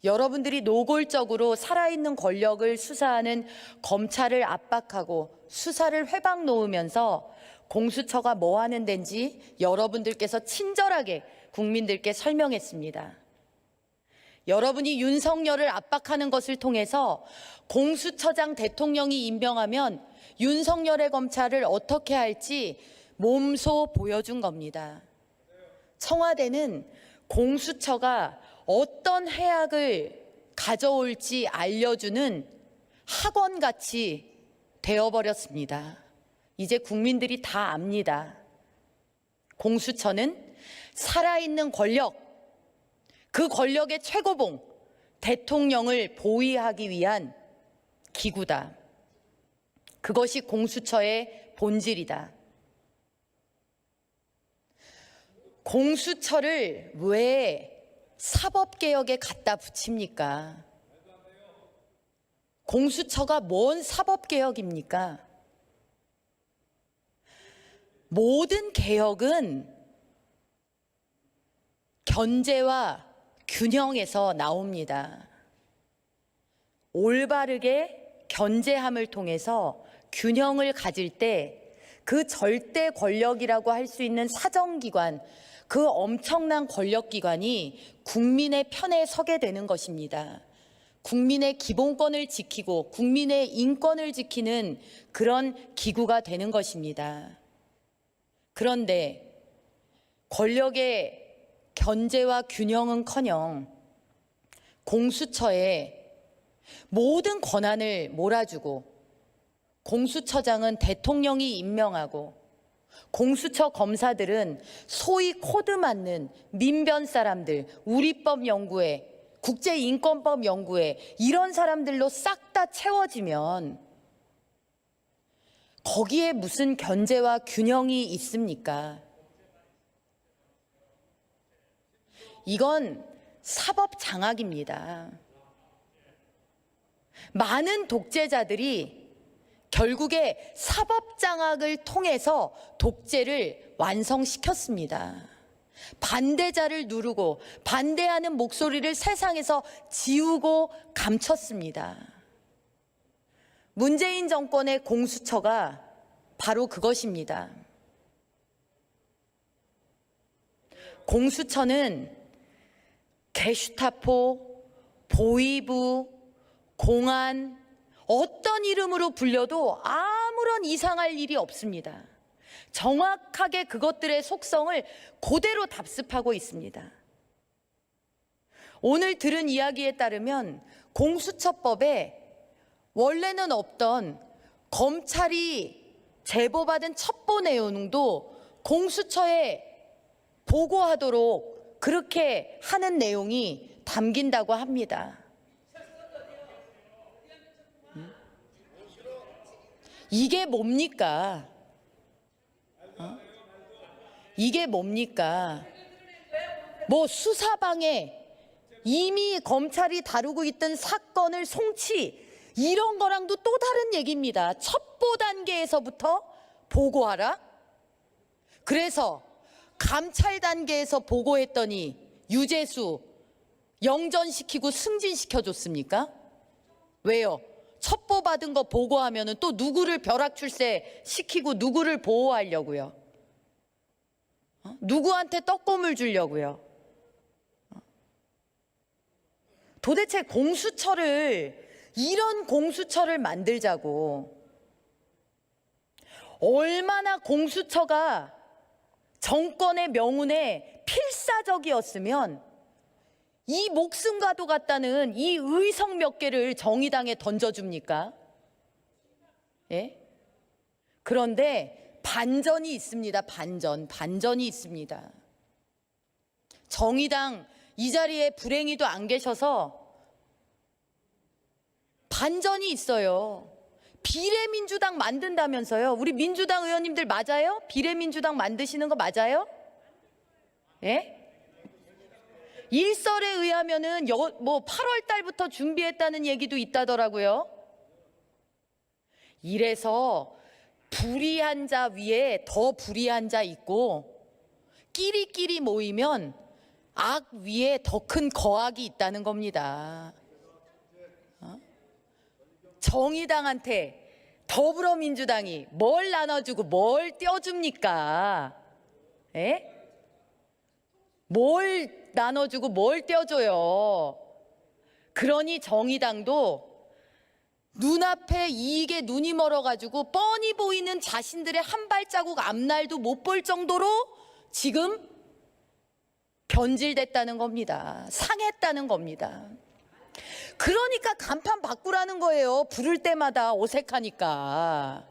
여러분들이 노골적으로 살아있는 권력을 수사하는 검찰을 압박하고 수사를 회방 놓으면서 공수처가 뭐 하는 데인지 여러분들께서 친절하게 국민들께 설명했습니다. 여러분이 윤석열을 압박하는 것을 통해서 공수처장 대통령이 임명하면 윤석열의 검찰을 어떻게 할지 몸소 보여준 겁니다. 청와대는 공수처가 어떤 해악을 가져올지 알려주는 학원같이 되어버렸습니다. 이제 국민들이 다 압니다. 공수처는 살아있는 권력, 그 권력의 최고봉, 대통령을 보위하기 위한 기구다. 그것이 공수처의 본질이다. 공수처를 왜 사법개혁에 갖다 붙입니까? 공수처가 뭔 사법개혁입니까? 모든 개혁은 견제와 균형에서 나옵니다. 올바르게 견제함을 통해서 균형을 가질 때 그 절대 권력이라고 할 수 있는 사정기관, 그 엄청난 권력기관이 국민의 편에 서게 되는 것입니다. 국민의 기본권을 지키고 국민의 인권을 지키는 그런 기구가 되는 것입니다. 그런데 권력의 견제와 균형은커녕 공수처에 모든 권한을 몰아주고 공수처장은 대통령이 임명하고 공수처 검사들은 소위 코드 맞는 민변 사람들, 우리법 연구회, 국제인권법 연구회 이런 사람들로 싹 다 채워지면 거기에 무슨 견제와 균형이 있습니까? 이건 사법 장악입니다. 많은 독재자들이 결국에 사법 장악을 통해서 독재를 완성시켰습니다. 반대자를 누르고 반대하는 목소리를 세상에서 지우고 감췄습니다. 문재인 정권의 공수처가 바로 그것입니다. 공수처는 게슈타포, 보위부, 공안, 어떤 이름으로 불려도 아무런 이상할 일이 없습니다. 정확하게 그것들의 속성을 그대로 답습하고 있습니다. 오늘 들은 이야기에 따르면 공수처법에 원래는 없던 검찰이 제보받은 첩보 내용도 공수처에 보고하도록 그렇게 하는 내용이 담긴다고 합니다. 이게 뭡니까? 이게 뭡니까? 뭐 수사방해, 이미 검찰이 다루고 있던 사건을 송치, 이런 거랑도 또 다른 얘기입니다. 첩보 단계에서부터 보고하라? 그래서 감찰 단계에서 보고했더니 유재수 영전시키고 승진시켜줬습니까? 왜요? 첩보 받은 거 보고하면은 또 누구를 벼락출세 시키고 누구를 보호하려고요? 누구한테 떡고물 주려고요? 도대체 이런 공수처를 만들자고 얼마나 공수처가 정권의 명운에 필사적이었으면 이 목숨과도 같다는 이 의석 몇 개를 정의당에 던져줍니까? 예? 그런데 반전이 있습니다. 반전이 있습니다. 정의당 이 자리에 불행히도 안 계셔서 반전이 있어요. 비례민주당 만든다면서요. 우리 민주당 의원님들 맞아요? 비례민주당 만드시는 거 맞아요? 예? 일설에 의하면은 뭐 8월 달부터 준비했다는 얘기도 있다더라고요. 이래서 불의한 자 위에 더 불의한 자 있고 끼리끼리 모이면 악 위에 더 큰 거악이 있다는 겁니다. 정의당한테 더불어민주당이 뭘 나눠주고 뭘 떼어줍니까? 에? 뭘 나눠주고 뭘 떼어줘요? 그러니 정의당도 눈앞에 이익에 눈이 멀어가지고 뻔히 보이는 자신들의 한 발자국 앞날도 못 볼 정도로 지금 변질됐다는 겁니다. 상했다는 겁니다. 그러니까 간판 바꾸라는 거예요. 부를 때마다 어색하니까.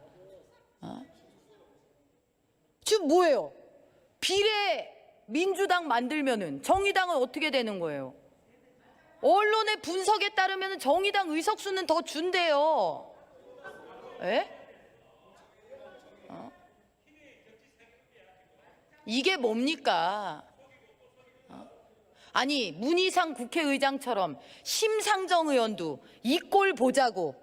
지금 뭐예요? 비례 민주당 만들면은 정의당은 어떻게 되는 거예요? 언론의 분석에 따르면 정의당 의석수는 더 준대요. 에? 이게 뭡니까? 아니 문희상 국회의장처럼 심상정 의원도 이 꼴 보자고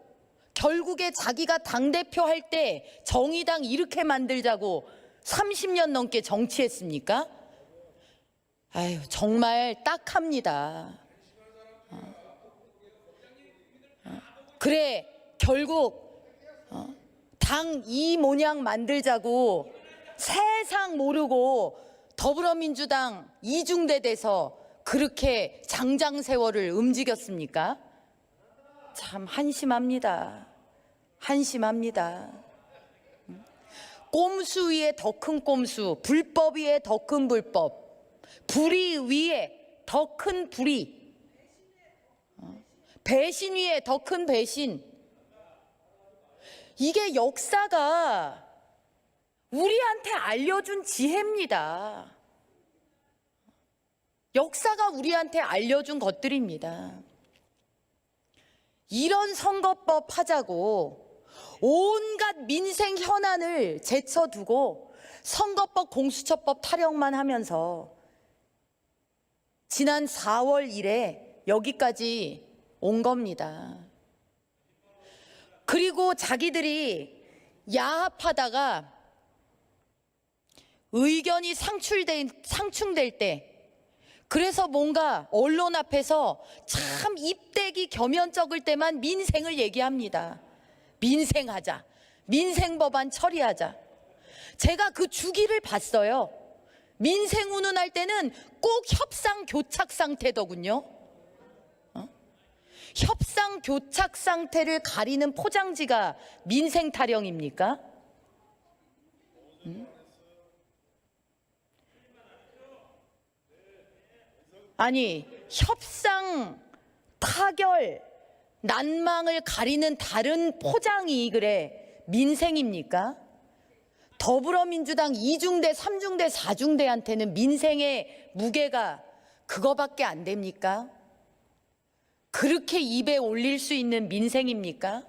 결국에 자기가 당대표 할 때 정의당 이렇게 만들자고 30년 넘게 정치했습니까? 아유 정말 딱합니다. 그래 결국 당 이 모양 만들자고 세상 모르고 더불어민주당 이중대 돼서 그렇게 장장세월을 움직였습니까? 참 한심합니다. 한심합니다. 꼼수 위에 더 큰 꼼수, 불법 위에 더 큰 불법, 불의 위에 더 큰 불의, 배신 위에 더 큰 배신. 이게 역사가 우리한테 알려준 지혜입니다. 역사가 우리한테 알려준 것들입니다. 이런 선거법 하자고 온갖 민생 현안을 제쳐두고 선거법 공수처법 타령만 하면서 지난 4월 이래 여기까지 온 겁니다. 그리고 자기들이 야합하다가 의견이 상충될 때 그래서 뭔가 언론 앞에서 참 입대기 겸연쩍을 때만 민생을 얘기합니다. 민생하자. 민생법안 처리하자. 제가 그 주기를 봤어요. 민생 운운할 때는 꼭 협상 교착 상태더군요. 협상 교착 상태를 가리는 포장지가 민생 타령입니까? 아니 협상, 타결, 난망을 가리는 다른 포장이 그래 민생입니까? 더불어민주당 2중대, 3중대, 4중대한테는 민생의 무게가 그거밖에 안 됩니까? 그렇게 입에 올릴 수 있는 민생입니까?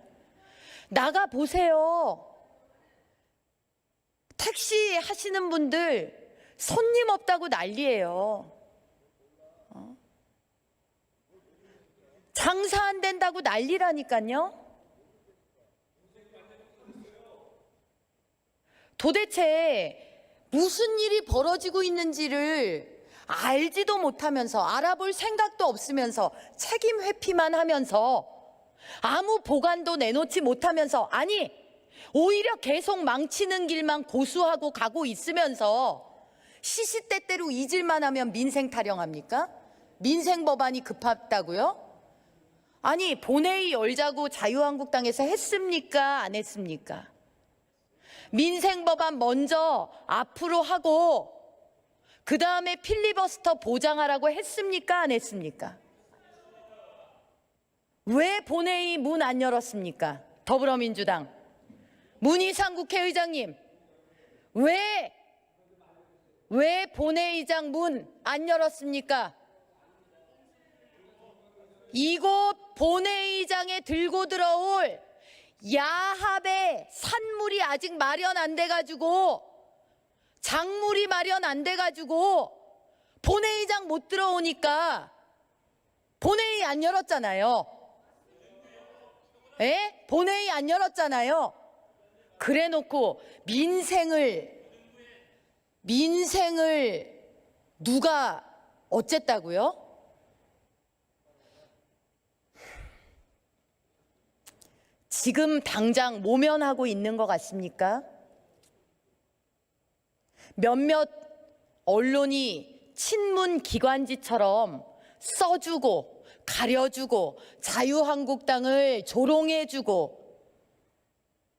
나가 보세요. 택시 하시는 분들 손님 없다고 난리예요. 장사 안 된다고 난리라니까요. 도대체 무슨 일이 벌어지고 있는지를 알지도 못하면서 알아볼 생각도 없으면서 책임 회피만 하면서 아무 보관도 내놓지 못하면서 아니 오히려 계속 망치는 길만 고수하고 가고 있으면서 시시때때로 잊을만 하면 민생 타령합니까? 민생 법안이 급하다고요? 아니 본회의 열자고 자유한국당에서 했습니까? 안 했습니까? 민생 법안 먼저 앞으로 하고 그 다음에 필리버스터 보장하라고 했습니까? 안 했습니까? 왜 본회의 문 안 열었습니까? 더불어민주당 문희상 국회의장님 왜 왜 본회의장 문 안 열었습니까? 이곳 본회의장에 들고 들어올 야합의 산물이 아직 마련 안 돼가지고, 작물이 마련 안 돼가지고 본회의장 못 들어오니까 본회의 안 열었잖아요. 예? 본회의 안 열었잖아요. 그래 놓고 민생을 누가 어쨌다고요? 지금 당장 모면하고 있는 것 같습니까? 몇몇 언론이 친문 기관지처럼 써주고 가려주고 자유한국당을 조롱해주고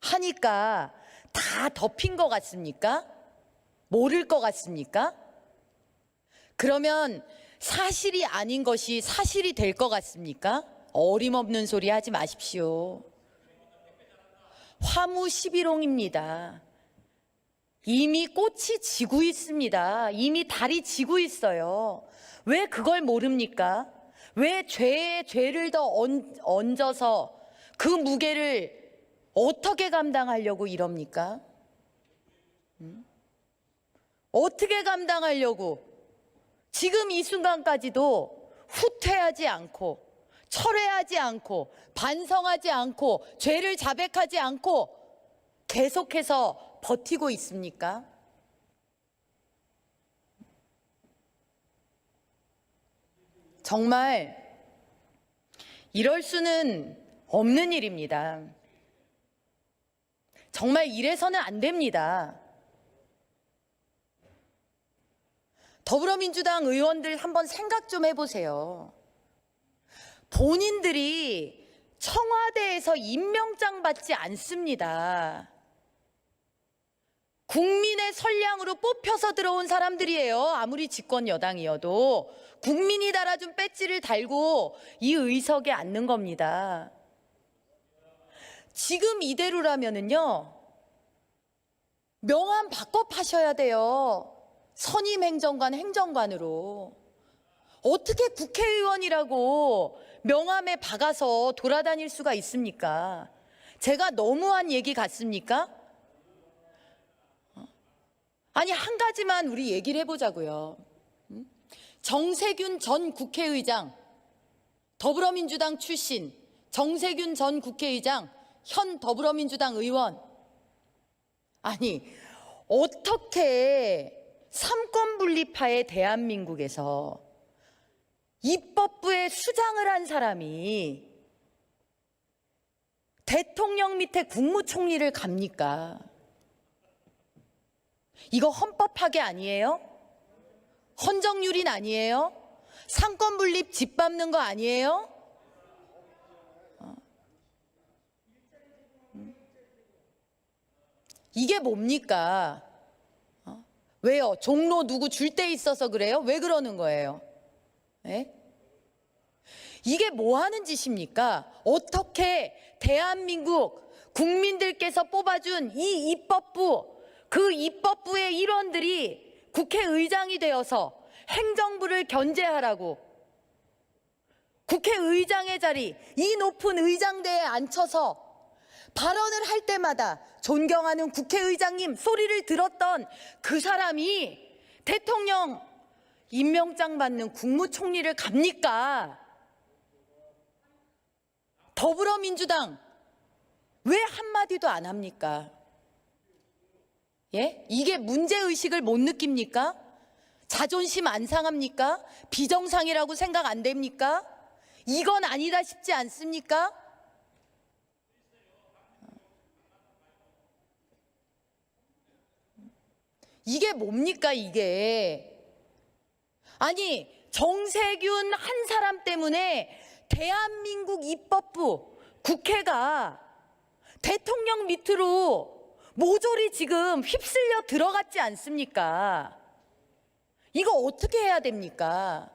하니까 다 덮인 것 같습니까? 모를 것 같습니까? 그러면 사실이 아닌 것이 사실이 될 것 같습니까? 어림없는 소리 하지 마십시오. 화무 11홍입니다. 이미 꽃이 지고 있습니다. 이미 달이 지고 있어요. 왜 그걸 모릅니까? 왜 죄에 죄를 더 얹어서 그 무게를 어떻게 감당하려고 이럽니까? 어떻게 감당하려고 지금 이 순간까지도 후퇴하지 않고 철회하지 않고 반성하지 않고 죄를 자백하지 않고 계속해서 버티고 있습니까? 정말 이럴 수는 없는 일입니다. 정말 이래서는 안 됩니다. 더불어민주당 의원들 한번 생각 좀 해보세요. 본인들이 청와대에서 임명장 받지 않습니다. 국민의 선량으로 뽑혀서 들어온 사람들이에요. 아무리 집권 여당이어도 국민이 달아준 배지를 달고 이 의석에 앉는 겁니다. 지금 이대로라면은요, 명함 바꿔 파셔야 돼요. 선임 행정관 행정관으로. 어떻게 국회의원이라고 명함에 박아서 돌아다닐 수가 있습니까? 제가 너무한 얘기 같습니까? 아니, 한 가지만 우리 얘기를 해보자고요. 정세균 전 국회의장, 더불어민주당 출신 정세균 전 국회의장, 현 더불어민주당 의원. 아니, 어떻게 삼권분립하의 대한민국에서 입법부의 수장을 한 사람이 대통령 밑에 국무총리를 갑니까? 이거 헌법 파괴 아니에요? 헌정유린 아니에요? 삼권분립 짓밟는 거 아니에요? 이게 뭡니까? 왜요? 종로 누구 줄 데 있어서 그래요? 왜 그러는 거예요? 예? 이게 뭐 하는 짓입니까? 어떻게 대한민국 국민들께서 뽑아준 이 입법부, 그 입법부의 일원들이 국회의장이 되어서 행정부를 견제하라고 국회의장의 자리, 이 높은 의장대에 앉혀서 발언을 할 때마다 존경하는 국회의장님 소리를 들었던 그 사람이 대통령 임명장 받는 국무총리를 갑니까? 더불어민주당 왜 한마디도 안 합니까? 예? 이게 문제의식을 못 느낍니까? 자존심 안 상합니까? 비정상이라고 생각 안 됩니까? 이건 아니다 싶지 않습니까? 이게 뭡니까 이게? 아니, 정세균 한 사람 때문에 대한민국 입법부, 국회가 대통령 밑으로 모조리 지금 휩쓸려 들어갔지 않습니까? 이거 어떻게 해야 됩니까?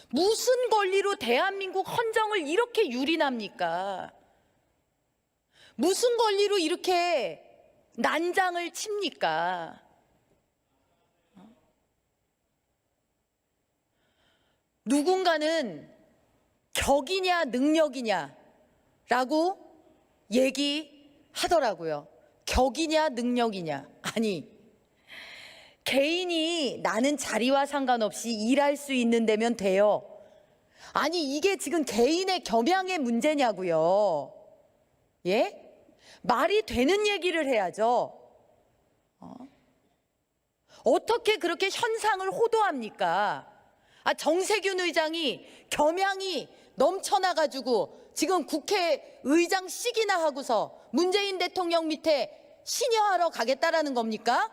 무슨 권리로 대한민국 헌정을 이렇게 유린합니까? 무슨 권리로 이렇게 난장을 칩니까? 누군가는 격이냐 능력이냐라고 얘기하더라고요. 격이냐 능력이냐. 아니, 개인이 나는 자리와 상관없이 일할 수 있는 데면 돼요. 아니, 이게 지금 개인의 겸양의 문제냐고요. 예? 말이 되는 얘기를 해야죠. 어떻게 그렇게 현상을 호도합니까? 정세균 의장이 겸양이 넘쳐나가지고 지금 국회의장씩이나 하고서 문재인 대통령 밑에 신여하러 가겠다라는 겁니까?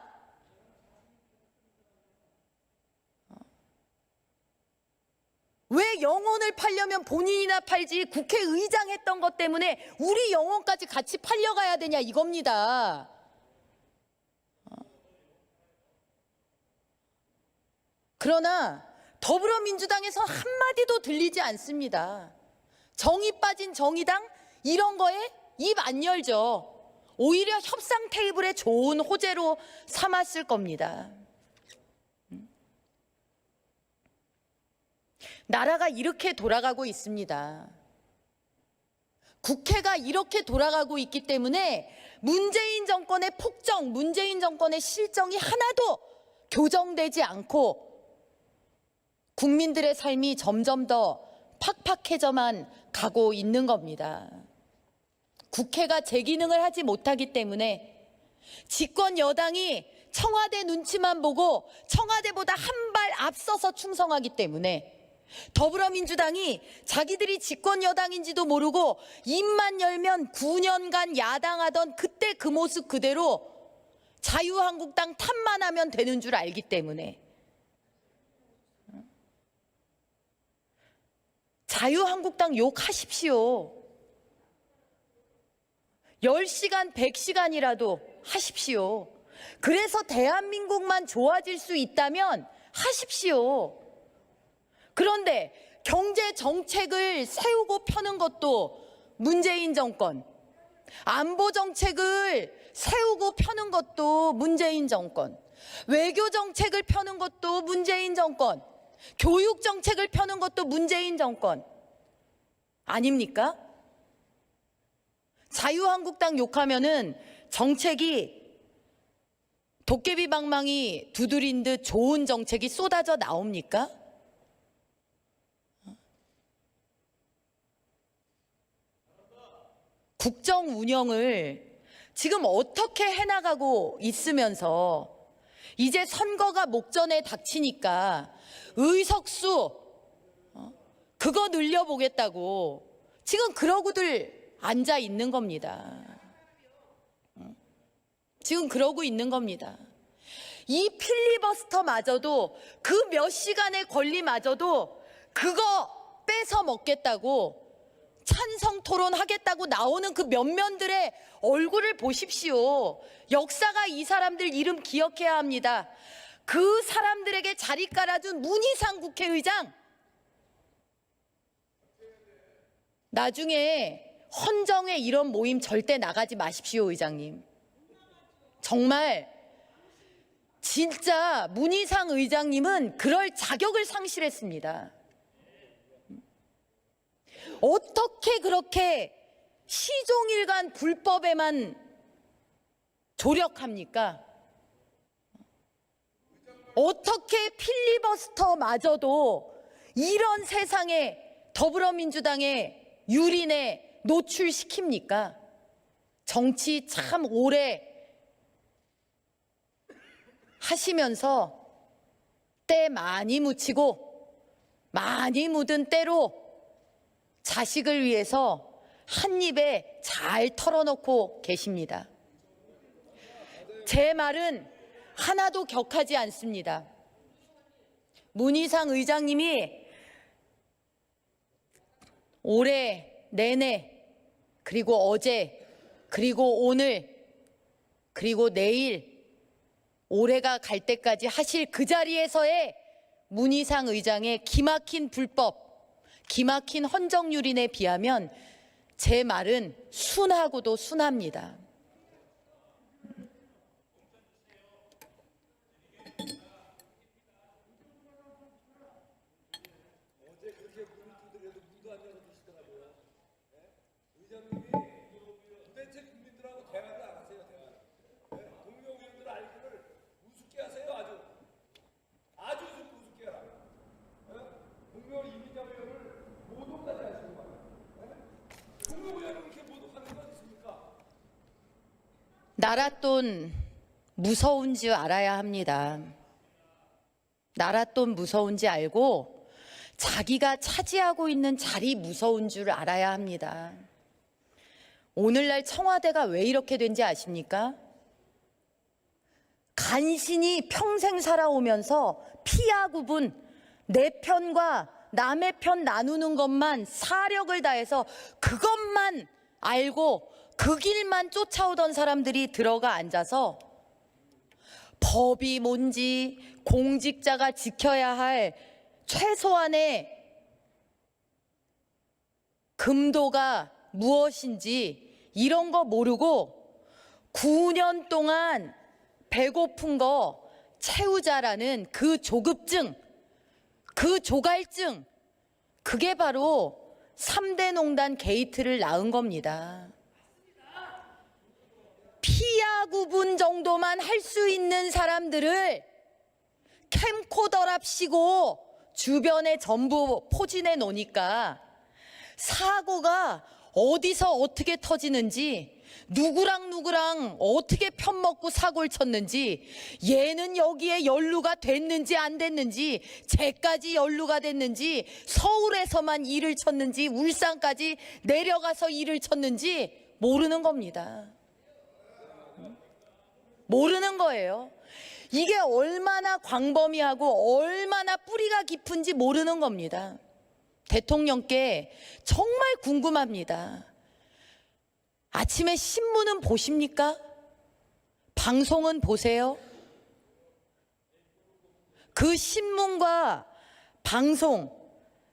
왜 영혼을 팔려면 본인이나 팔지 국회의장 했던 것 때문에 우리 영혼까지 같이 팔려가야 되냐 이겁니다. 그러나 더불어민주당에서 한마디도 들리지 않습니다. 정이 빠진 정의당 이런 거에 입 안 열죠. 오히려 협상 테이블에 좋은 호재로 삼았을 겁니다. 나라가 이렇게 돌아가고 있습니다. 국회가 이렇게 돌아가고 있기 때문에 문재인 정권의 폭정, 문재인 정권의 실정이 하나도 교정되지 않고 국민들의 삶이 점점 더 팍팍해져만 가고 있는 겁니다. 국회가 제 기능을 하지 못하기 때문에 집권 여당이 청와대 눈치만 보고 청와대보다 한 발 앞서서 충성하기 때문에 더불어민주당이 자기들이 집권 여당인지도 모르고 입만 열면 9년간 야당하던 그때 그 모습 그대로 자유한국당 탓만 하면 되는 줄 알기 때문에 자유한국당 욕하십시오. 10시간, 100시간이라도 하십시오. 그래서 대한민국만 좋아질 수 있다면 하십시오. 그런데 경제 정책을 세우고 펴는 것도 문재인 정권, 안보 정책을 세우고 펴는 것도 문재인 정권, 외교 정책을 펴는 것도 문재인 정권, 교육 정책을 펴는 것도 문재인 정권 아닙니까? 자유한국당 욕하면은 정책이 도깨비 방망이 두드린 듯 좋은 정책이 쏟아져 나옵니까? 국정 운영을 지금 어떻게 해나가고 있으면서 이제 선거가 목전에 닥치니까 의석수 그거 늘려보겠다고 지금 그러고들 앉아 있는 겁니다. 지금 그러고 있는 겁니다. 이 필리버스터마저도 그 몇 시간의 권리마저도 그거 뺏어 먹겠다고 찬성 토론하겠다고 나오는 그 면면들의 얼굴을 보십시오. 역사가 이 사람들 이름 기억해야 합니다. 그 사람들에게 자리 깔아준 문희상 국회의장, 나중에 헌정에 이런 모임 절대 나가지 마십시오, 의장님. 정말 진짜 문희상 의장님은 그럴 자격을 상실했습니다. 어떻게 그렇게 시종일관 불법에만 조력합니까? 어떻게 필리버스터마저도 이런 세상에 더불어민주당의 유린에 노출시킵니까? 정치 참 오래 하시면서 때 많이 묻히고 많이 묻은 때로 자식을 위해서 한 입에 잘 털어놓고 계십니다. 제 말은 하나도 격하지 않습니다. 문희상 의장님이 올해 내내 그리고 어제 그리고 오늘 그리고 내일 올해가 갈 때까지 하실 그 자리에서의 문희상 의장의 기막힌 불법, 기막힌 헌정유린에 비하면 제 말은 순하고도 순합니다. 도대체 국민들하고 대화를 안 하세요, 대화. 동료 의원들 알기를 우습게 하세요, 아주 우습게 하라. 동료 이민자 의원을 모독까지 하시는 거예요. 동료 의원을 그렇게 모독하는 건 있습니까? 나랏돈 무서운지 알아야 합니다. 나랏돈 무서운지 알고 자기가 차지하고 있는 자리 무서운 줄 알아야 합니다. 오늘날 청와대가 왜 이렇게 된지 아십니까? 간신히 평생 살아오면서 피하 구분, 내 편과 남의 편 나누는 것만 사력을 다해서 그것만 알고 그 길만 쫓아오던 사람들이 들어가 앉아서 법이 뭔지, 공직자가 지켜야 할 최소한의 금도가 무엇인지 이런 거 모르고 9년 동안 배고픈 거 채우자라는 그 조급증, 그 조갈증, 그게 바로 3대 농단 게이트를 낳은 겁니다. 피하 구분 정도만 할 수 있는 사람들을 캠코더랍시고 주변에 전부 포진해 놓으니까 사고가 어디서 어떻게 터지는지, 누구랑 어떻게 편먹고 사고를 쳤는지, 얘는 여기에 연루가 됐는지 안 됐는지, 쟤까지 연루가 됐는지, 서울에서만 일을 쳤는지 울산까지 내려가서 일을 쳤는지 모르는 겁니다. 모르는 거예요. 이게 얼마나 광범위하고 얼마나 뿌리가 깊은지 모르는 겁니다. 대통령께 정말 궁금합니다. 아침에 신문은 보십니까? 방송은 보세요? 그 신문과 방송,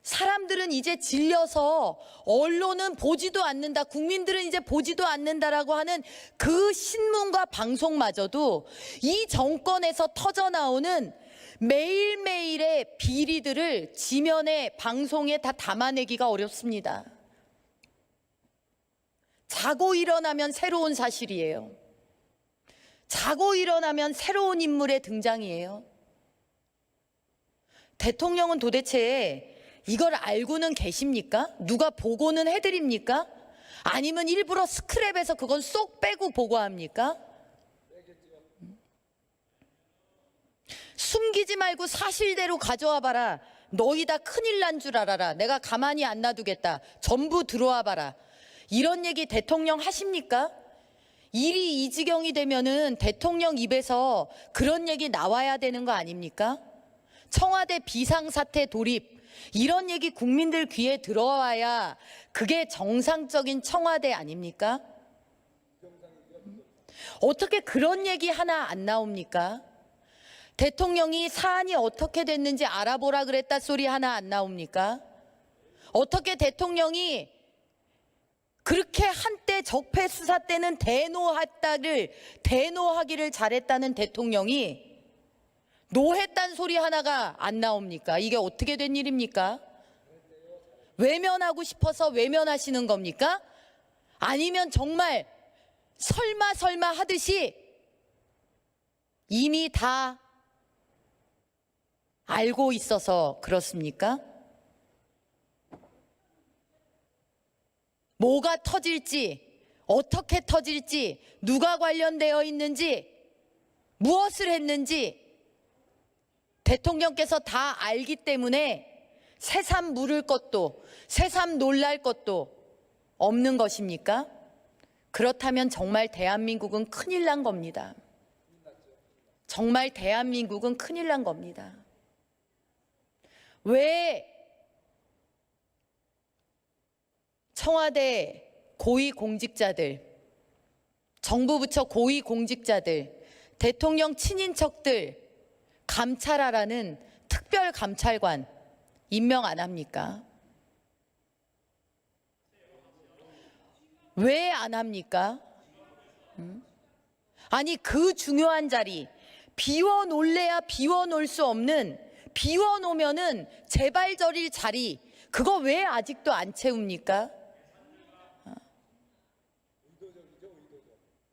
사람들은 이제 질려서 언론은 보지도 않는다, 국민들은 이제 보지도 않는다라고 하는 그 신문과 방송마저도 이 정권에서 터져나오는 매일매일의 비리들을 지면에, 방송에 다 담아내기가 어렵습니다. 자고 일어나면 새로운 사실이에요. 자고 일어나면 새로운 인물의 등장이에요. 대통령은 도대체 이걸 알고는 계십니까? 누가 보고는 해드립니까? 아니면 일부러 스크랩해서 그건 쏙 빼고 보고합니까? 숨기지 말고 사실대로 가져와 봐라. 너희 다 큰일 난 줄 알아라. 내가 가만히 안 놔두겠다. 전부 들어와 봐라. 이런 얘기 대통령 하십니까? 일이 이 지경이 되면은 대통령 입에서 그런 얘기 나와야 되는 거 아닙니까? 청와대 비상사태 돌입, 이런 얘기 국민들 귀에 들어와야 그게 정상적인 청와대 아닙니까? 어떻게 그런 얘기 하나 안 나옵니까? 대통령이 사안이 어떻게 됐는지 알아보라 그랬다 소리 하나 안 나옵니까? 어떻게 대통령이 그렇게 한때 적폐 수사 때는 대노하기를 잘했다는 대통령이 노했단 소리 하나가 안 나옵니까? 이게 어떻게 된 일입니까? 외면하고 싶어서 외면하시는 겁니까? 아니면 정말 설마 하듯이 이미 다 알고 있어서 그렇습니까? 뭐가 터질지, 어떻게 터질지, 누가 관련되어 있는지, 무엇을 했는지 대통령께서 다 알기 때문에 새삼 물을 것도, 새삼 놀랄 것도 없는 것입니까? 그렇다면 정말 대한민국은 큰일 난 겁니다. 정말 대한민국은 큰일 난 겁니다. 왜 청와대 고위공직자들, 정부 부처 고위공직자들, 대통령 친인척들 감찰하라는 특별감찰관 임명 안 합니까? 왜 안 합니까? 아니 그 중요한 자리, 비워놓을래야 비워놓을 수 없는, 비워놓으면은 제발 저릴 자리, 그거 왜 아직도 안 채웁니까?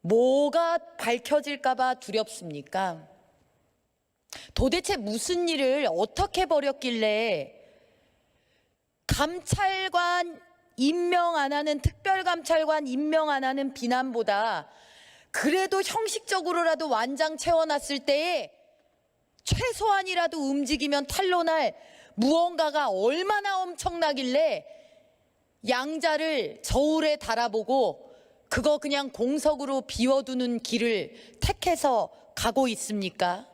뭐가 밝혀질까봐 두렵습니까? 도대체 무슨 일을 어떻게 벌였길래 감찰관 임명 안 하는, 특별감찰관 임명 안 하는 비난보다 그래도 형식적으로라도 완장 채워놨을 때에 최소한이라도 움직이면 탄로날 무언가가 얼마나 엄청나길래 양자를 저울에 달아보고 그거 그냥 공석으로 비워두는 길을 택해서 가고 있습니까?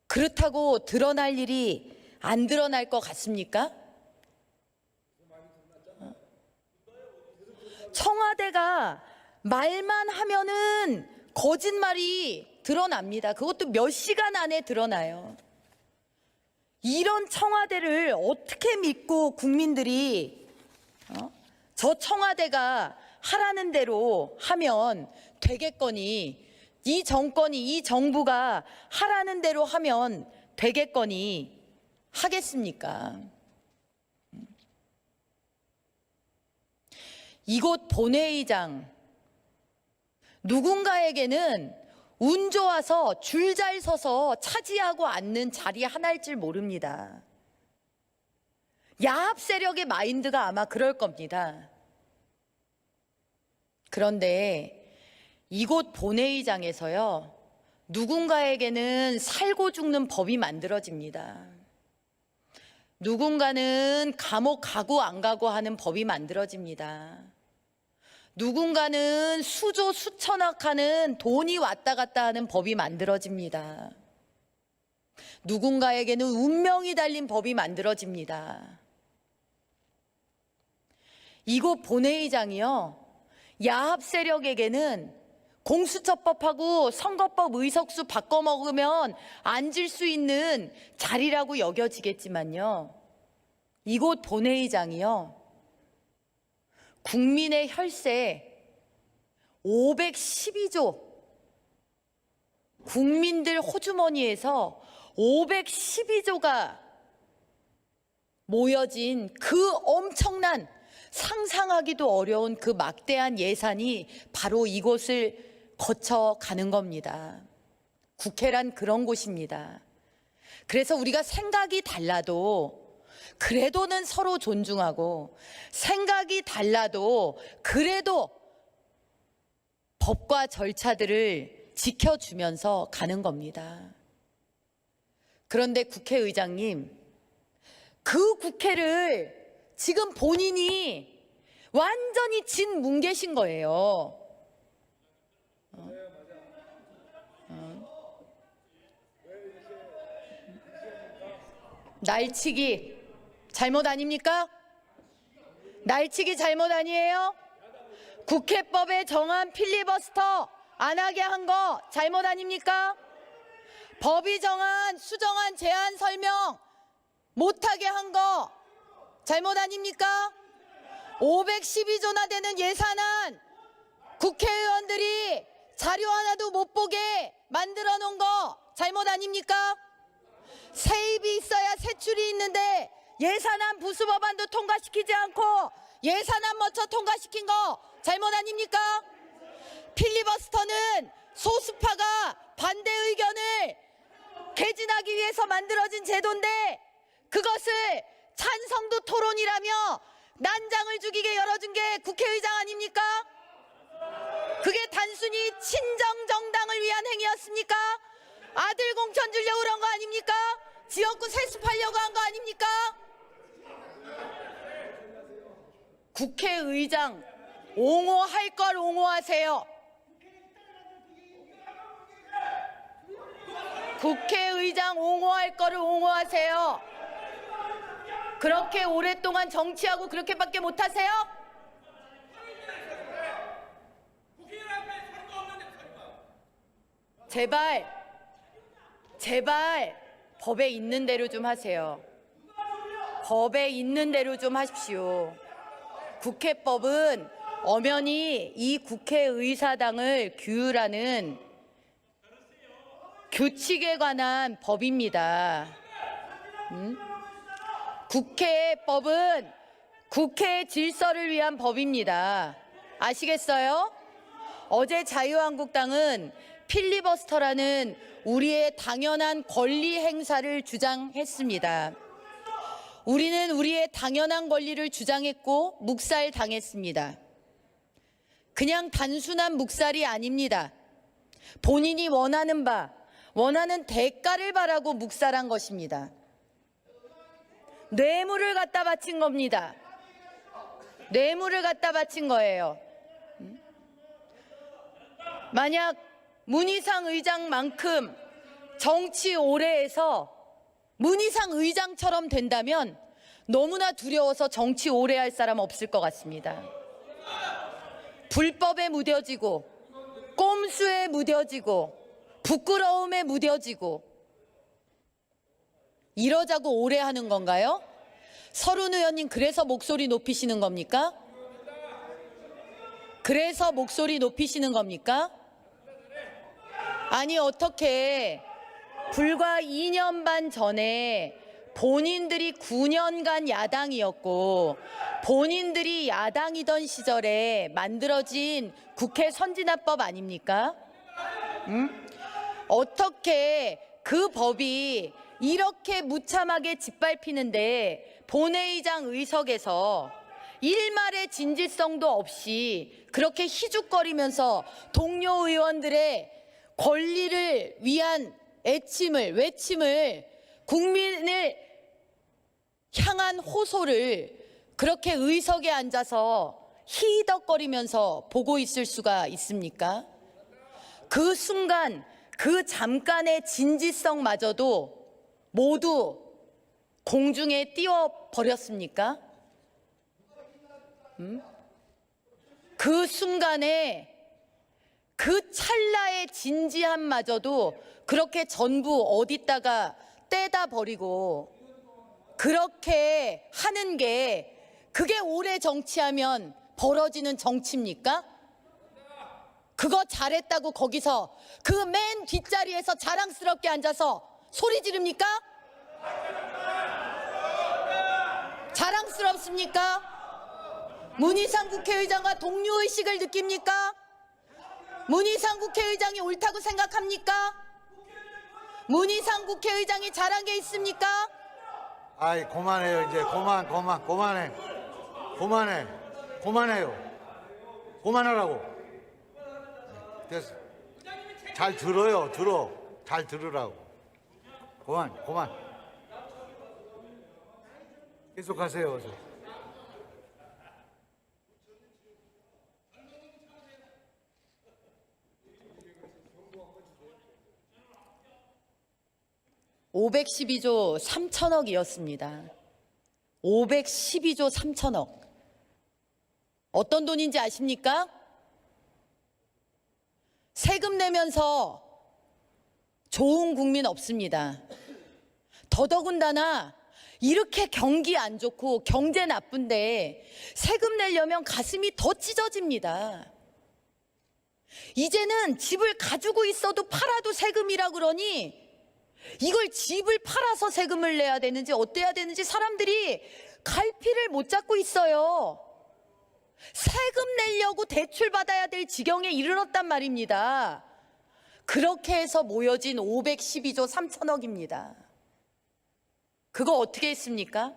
그렇다고 드러날 일이 안 드러날 것 같습니까? 청와대가 말만 하면은 거짓말이 드러납니다. 그것도 몇 시간 안에 드러나요. 이런 청와대를 어떻게 믿고 국민들이 저 청와대가 하라는 대로 하면 되겠거니, 이 정권이, 이 정부가 하라는 대로 하면 되겠거니 하겠습니까? 이곳 본회의장, 누군가에게는 운 좋아서 줄 잘 서서 차지하고 앉는 자리 하나일 줄 모릅니다. 야합 세력의 마인드가 아마 그럴 겁니다. 그런데 이곳 본회의장에서요, 누군가에게는 살고 죽는 법이 만들어집니다. 누군가는 감옥 가고 안 가고 하는 법이 만들어집니다. 누군가는 수조 수천억 하는 돈이 왔다 갔다 하는 법이 만들어집니다. 누군가에게는 운명이 달린 법이 만들어집니다. 이곳 본회의장이요, 야합 세력에게는 공수처법하고 선거법 의석수 바꿔먹으면 앉을 수 있는 자리라고 여겨지겠지만요, 이곳 본회의장이요, 국민의 혈세 512조, 국민들 호주머니에서 512조가 모여진 그 엄청난, 상상하기도 어려운 그 막대한 예산이 바로 이곳을 거쳐가는 겁니다. 국회란 그런 곳입니다. 그래서 우리가 생각이 달라도 그래도는 서로 존중하고, 생각이 달라도 그래도 법과 절차들을 지켜주면서 가는 겁니다. 그런데 국회의장님, 그 국회를 지금 본인이 완전히 짓뭉개신 거예요. 날치기 잘못 아닙니까? 날치기 잘못 아니에요? 국회법에 정한 필리버스터 안 하게 한 거 잘못 아닙니까? 법이 정한 수정안 제안 설명 못하게 한 거 잘못 아닙니까? 512조나 되는 예산안 국회의원들이 자료 하나도 못 보게 만들어 놓은 거 잘못 아닙니까? 세입이 있어야 세출이 있는데 예산안 부수법안도 통과시키지 않고 예산안 먼저 통과시킨 거 잘못 아닙니까? 필리버스터는 소수파가 반대 의견을 개진하기 위해서 만들어진 제도인데 그것을 찬성도 토론이라며 난장을 죽이게 열어준 게 국회의장 아닙니까? 그게 단순히 친정정당을 위한 행위였습니까? 아들 공천 주려고 그런 거 아닙니까? 지역구 세습하려고 한 거 아닙니까? 국회의장 옹호할 걸 옹호하세요. 국회의장 옹호할 거를 옹호하세요. 그렇게 오랫동안 정치하고 그렇게밖에 못하세요? 제발 법에 있는 대로 좀 하세요. 법에 있는 대로 좀 하십시오. 국회법은 엄연히 이 국회의사당을 규율하는 규칙에 관한 법입니다. 국회법은 국회의 질서를 위한 법입니다. 아시겠어요? 어제 자유한국당은 필리버스터라는 우리의 당연한 권리 행사를 주장했습니다. 우리는 우리의 당연한 권리를 주장했고 묵살당했습니다. 그냥 단순한 묵살이 아닙니다. 본인이 원하는 바, 원하는 대가를 바라고 묵살한 것입니다. 뇌물을 갖다 바친 겁니다. 뇌물을 갖다 바친 거예요. 만약 문희상 의장만큼 정치 오래 해서 문희상 의장처럼 된다면 너무나 두려워서 정치 오래 할 사람 없을 것 같습니다. 불법에 무뎌지고 꼼수에 무뎌지고 부끄러움에 무뎌지고 이러자고 오래 하는 건가요? 서른 의원님, 그래서 목소리 높이시는 겁니까? 그래서 목소리 높이시는 겁니까? 아니, 어떻게 불과 2년 반 전에 본인들이 9년간 야당이었고 본인들이 야당이던 시절에 만들어진 국회 선진화법 아닙니까? 어떻게 그 법이 이렇게 무참하게 짓밟히는데 본회의장 의석에서 일말의 진실성도 없이 그렇게 희죽거리면서 동료 의원들의 권리를 위한 외침을 국민을 향한 호소를 그렇게 의석에 앉아서 히덕거리면서 보고 있을 수가 있습니까? 그 순간, 그 잠깐의 진지성마저도 모두 공중에 띄워버렸습니까? 그 순간에 그 찰나의 진지함마저도 그렇게 전부 어디다가 떼다 버리고 그렇게 하는 게 그게 오래 정치하면 벌어지는 정치입니까? 그거 잘했다고 거기서 그 맨 뒷자리에서 자랑스럽게 앉아서 소리 지릅니까? 자랑스럽습니까? 문희상 국회의장과 동료의식을 느낍니까? 문희상 국회의장이 옳다고 생각합니까? 문희상 국회의장이 잘한 게 있습니까? 아이, 그만해요. 이제 그만해. 그만해요. 그만하라고. 됐어. 잘 들어요. 잘 들으라고. 그만. 계속하세요. 어서. (512조 3천억이었습니다) 512조 3천억. 어떤 돈인지 아십니까? 세금 내면서 좋은 국민 없습니다. 더더군다나 이렇게 경기 안 좋고 경제 나쁜데 세금 내려면 가슴이 더 찢어집니다. 이제는 집을 가지고 있어도 팔아도 세금이라 그러니 이걸 집을 팔아서 세금을 내야 되는지 어때야 되는지 사람들이 갈피를 못 잡고 있어요. 세금 내려고 대출 받아야 될 지경에 이르렀단 말입니다. 그렇게 해서 모여진 512조 3천억입니다. 그거 어떻게 했습니까?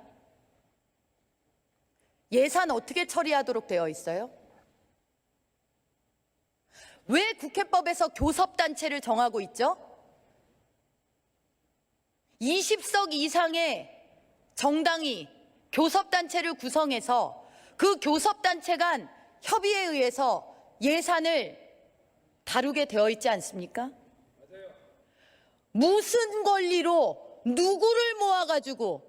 예산 어떻게 처리하도록 되어 있어요? 왜 국회법에서 교섭단체를 정하고 있죠? 20석 이상의 정당이 교섭단체를 구성해서 그 교섭단체 간 협의에 의해서 예산을 다루게 되어 있지 않습니까? 무슨 권리로 누구를 모아가지고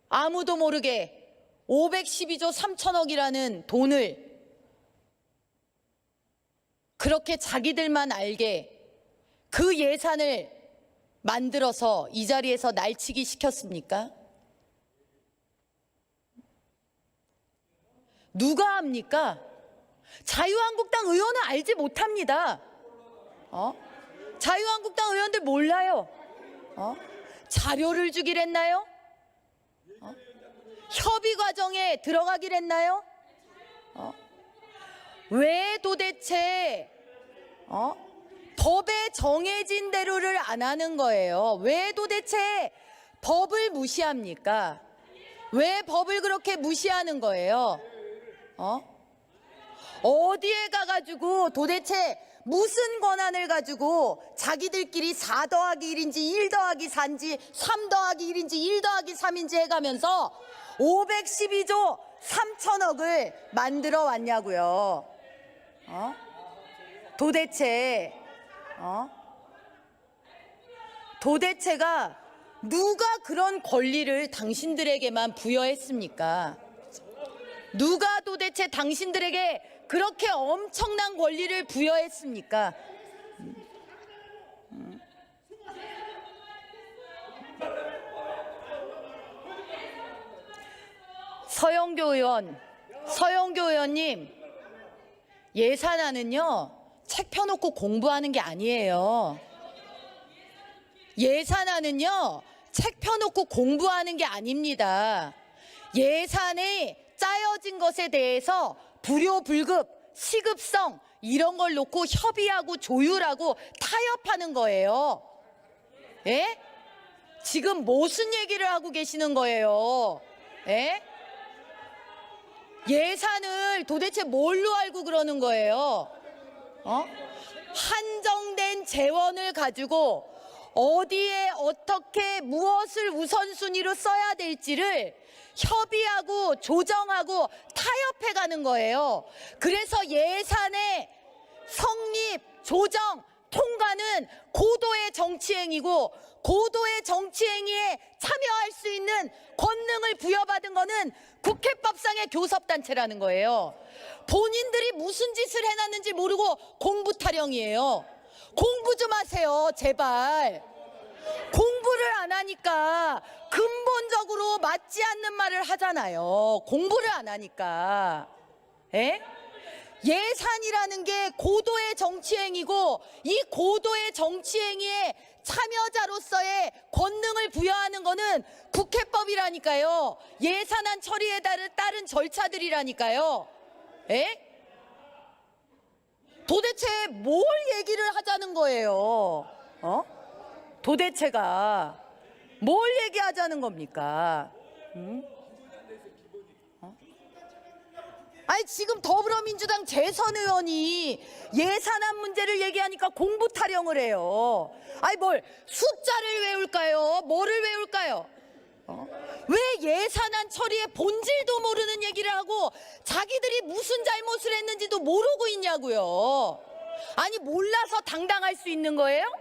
아무도 모르게 512조 3천억이라는 돈을 그렇게 자기들만 알게 그 예산을 만들어서 이 자리에서 날치기 시켰습니까? 누가 합니까? 자유한국당 의원은 알지 못합니다. 자유한국당 의원들 몰라요. 자료를 주길 했나요? 협의 과정에 들어가길 했나요? 왜 도대체 법에 정해진 대로를 안 하는 거예요. 왜 도대체 법을 무시합니까? 왜 법을 그렇게 무시하는 거예요? 어디에 가가지고 도대체 무슨 권한을 가지고 자기들끼리 4 더하기 1인지 1 더하기 4인지 3 더하기 1인지 1 더하기 3인지 해가면서 512조 3천억을 만들어 왔냐고요. 도대체가 누가 그런 권리를 당신들에게만 부여했습니까? 누가 도대체 당신들에게 그렇게 엄청난 권리를 부여했습니까? 서영교 의원님, 예산안은요, 책 펴놓고 공부하는 게 아니에요. 예산안은요, 책 펴놓고 공부하는 게 아닙니다. 예산에 짜여진 것에 대해서 불효불급, 시급성 이런 걸 놓고 협의하고 조율하고 타협하는 거예요. 예? 지금 무슨 얘기를 하고 계시는 거예요? 예? 예산을 도대체 뭘로 알고 그러는 거예요? 한정된 재원을 가지고 어디에 어떻게 무엇을 우선순위로 써야 될지를 협의하고 조정하고 타협해 가는 거예요. 그래서 예산의 성립, 조정, 통과는 고도의 정치행위고 고도의 정치행위에 참여할 수 있는 권능을 부여받은 거는 국회법상의 교섭단체라는 거예요. 본인들이 무슨 짓을 해놨는지 모르고 공부 타령이에요. 공부 좀 하세요, 제발. 공부를 안 하니까 근본적으로 맞지 않는 말을 하잖아요. 공부를 안 하니까. 예? 예산이라는 게 고도의 정치행위고 이 고도의 정치행위에 참여자로서의 권능을 부여하는 거는 국회법이라니까요. 예산안 처리에 따른 절차들이라니까요. 예? 도대체 뭘 얘기를 하자는 거예요? 도대체가 뭘 얘기하자는 겁니까? 아니 지금 더불어민주당 재선 의원이 예산안 문제를 얘기하니까 공부 타령을 해요. 아니 뭘 숫자를 외울까요? 뭐를 외울까요? 왜 예산안 처리의 본질도 모르는 얘기를 하고 자기들이 무슨 잘못을 했는지도 모르고 있냐고요. 아니 몰라서 당당할 수 있는 거예요?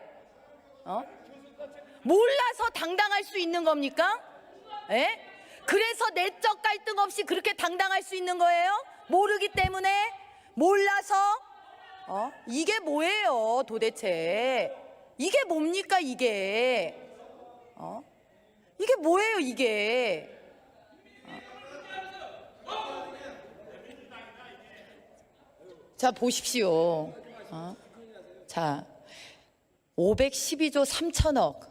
몰라서 당당할 수 있는 겁니까? 예? 그래서 내적 갈등 없이 그렇게 당당할 수 있는 거예요? 모르기 때문에? 몰라서? 이게 뭐예요 도대체? 이게 뭡니까 이게? 이게 뭐예요 이게? 자 보십시오. 자 512조 3천억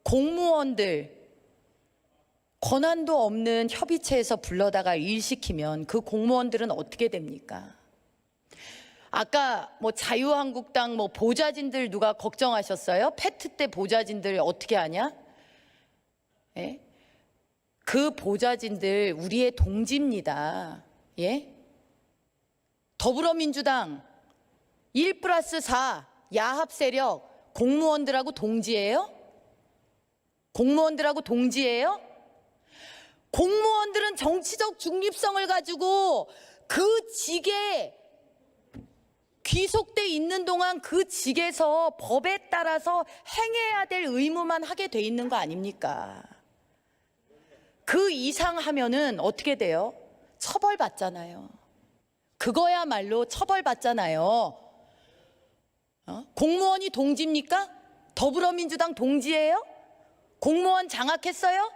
공무원들 권한도 없는 협의체에서 불러다가 일 시키면 그 공무원들은 어떻게 됩니까? 아까 뭐 자유한국당 뭐 보좌진들 누가 걱정하셨어요? 페트 때 보좌진들 어떻게 하냐? 예? 그 보좌진들 우리의 동지입니다. 예? 더불어민주당 1+4 야합 세력 공무원들하고 동지예요? 공무원들하고 동지예요? 공무원들은 정치적 중립성을 가지고 그 직에 귀속돼 있는 동안 그 직에서 법에 따라서 행해야 될 의무만 하게 돼 있는 거 아닙니까? 그 이상 하면은 어떻게 돼요? 처벌받잖아요. 그거야말로 처벌받잖아요. 공무원이 동지입니까? 더불어민주당 동지예요? 공무원 장악했어요?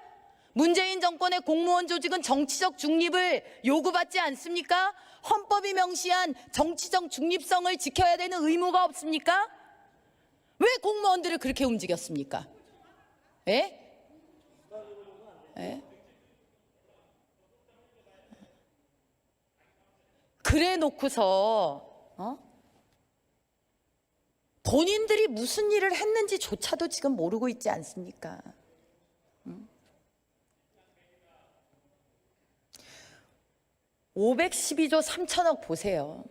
문재인 정권의 공무원 조직은 정치적 중립을 요구받지 않습니까? 헌법이 명시한 정치적 중립성을 지켜야 되는 의무가 없습니까? 왜 공무원들을 그렇게 움직였습니까? 예? 예? 그래 놓고서 본인들이 무슨 일을 했는지조차도 지금 모르고 있지 않습니까? 512조 3천억 보세요.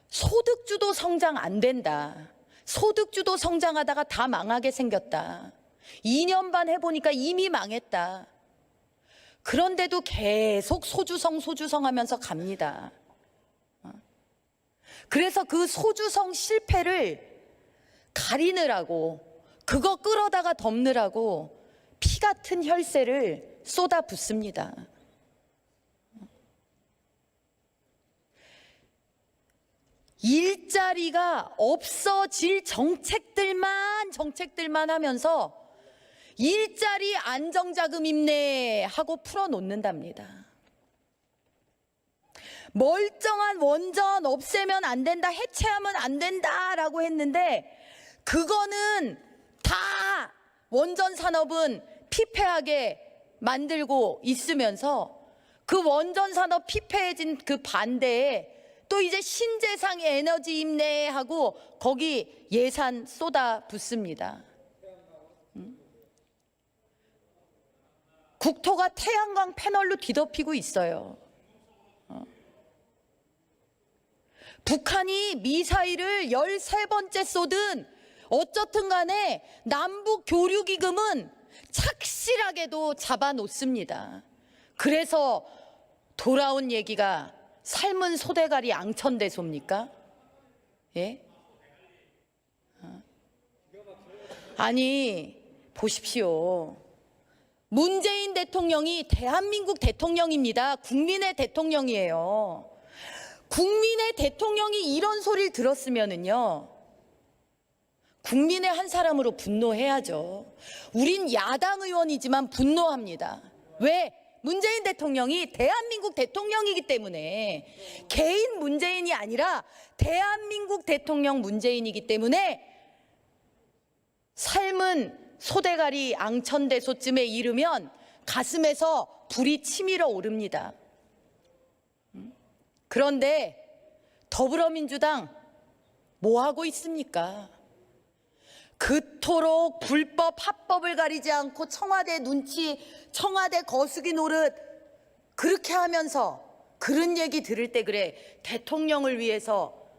소득주도 성장 안 된다. 소득주도 성장하다가 다 망하게 생겼다. 2년 반 해보니까 이미 망했다. 그런데도 계속 소주성 하면서 갑니다. 그래서 그 소주성 실패를 가리느라고, 그거 끌어다가 덮느라고 피 같은 혈세를 쏟아붓습니다. 일자리가 없어질 정책들만 하면서 일자리 안정자금 임내 하고 풀어놓는답니다. 멀쩡한 원전 없애면 안 된다, 해체하면 안 된다라고 했는데 그거는 다 원전 산업은 피폐하게 만들고 있으면서 그 원전 산업 피폐해진 그 반대에 또 이제 신재생 에너지 임내하고 거기 예산 쏟아 붓습니다. 국토가 태양광 패널로 뒤덮이고 있어요. 북한이 미사일을 13번째 쏘든 어쨌든 간에 남북 교류 기금은 착실하게도 잡아놓습니다. 그래서 돌아온 얘기가 삶은 소대가리 앙천대소입니까? 예? 아니 보십시오. 문재인 대통령이 대한민국 대통령입니다. 국민의 대통령이에요. 국민의 대통령이 이런 소리를 들었으면은요, 국민의 한 사람으로 분노해야죠. 우린 야당 의원이지만 분노합니다. 왜? 문재인 대통령이 대한민국 대통령이기 때문에, 개인 문재인이 아니라 대한민국 대통령 문재인이기 때문에 삶은 소대가리 앙천대소쯤에 이르면 가슴에서 불이 치밀어 오릅니다. 그런데 더불어민주당 뭐 하고 있습니까? 그토록 불법 합법을 가리지 않고 청와대 눈치, 청와대 거수기 노릇 그렇게 하면서 그런 얘기 들을 때 그래, 대통령을 위해서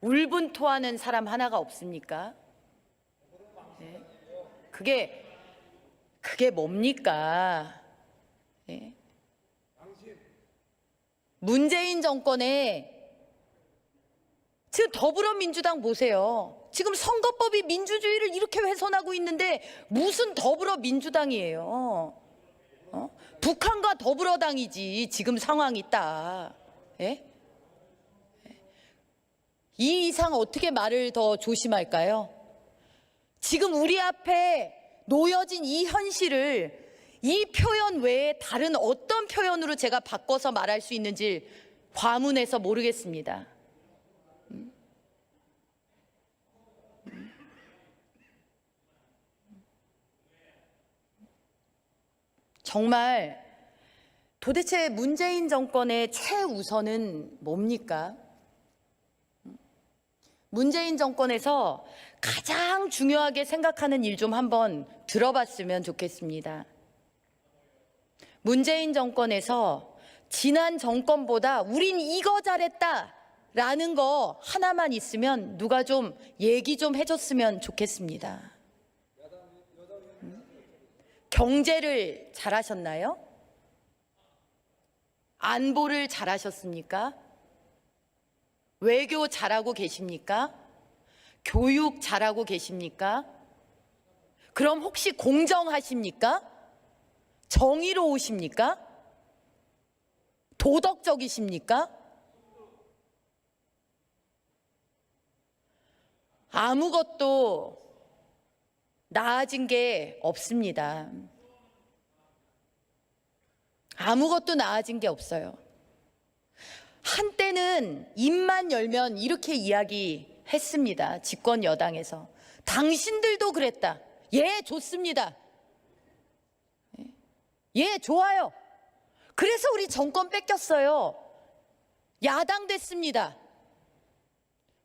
울분토하는 사람 하나가 없습니까? 네. 그게 뭡니까? 네. 문재인 정권에 지금 더불어민주당 보세요. 지금 선거법이 민주주의를 이렇게 훼손하고 있는데 무슨 더불어민주당이에요? 북한과 더불어당이지 지금 상황이 딱. 예? 이 이상 어떻게 말을 더 조심할까요? 지금 우리 앞에 놓여진 이 현실을 이 표현 외에 다른 어떤 표현으로 제가 바꿔서 말할 수 있는지 과문해서 모르겠습니다. 정말 도대체 문재인 정권의 최우선은 뭡니까? 문재인 정권에서 가장 중요하게 생각하는 일 좀 한번 들어봤으면 좋겠습니다. 문재인 정권에서 지난 정권보다 우린 이거 잘했다라는 거 하나만 있으면 누가 좀 얘기 좀 해줬으면 좋겠습니다. 경제를 잘하셨나요? 안보를 잘하셨습니까? 외교 잘하고 계십니까? 교육 잘하고 계십니까? 그럼 혹시 공정하십니까? 정의로우십니까? 도덕적이십니까? 아무것도 나아진 게 없습니다. 아무것도 나아진 게 없어요. 한때는 입만 열면 이렇게 이야기했습니다. 집권 여당에서. 당신들도 그랬다. 예, 좋습니다. 예, 좋아요. 그래서 우리 정권 뺏겼어요. 야당 됐습니다.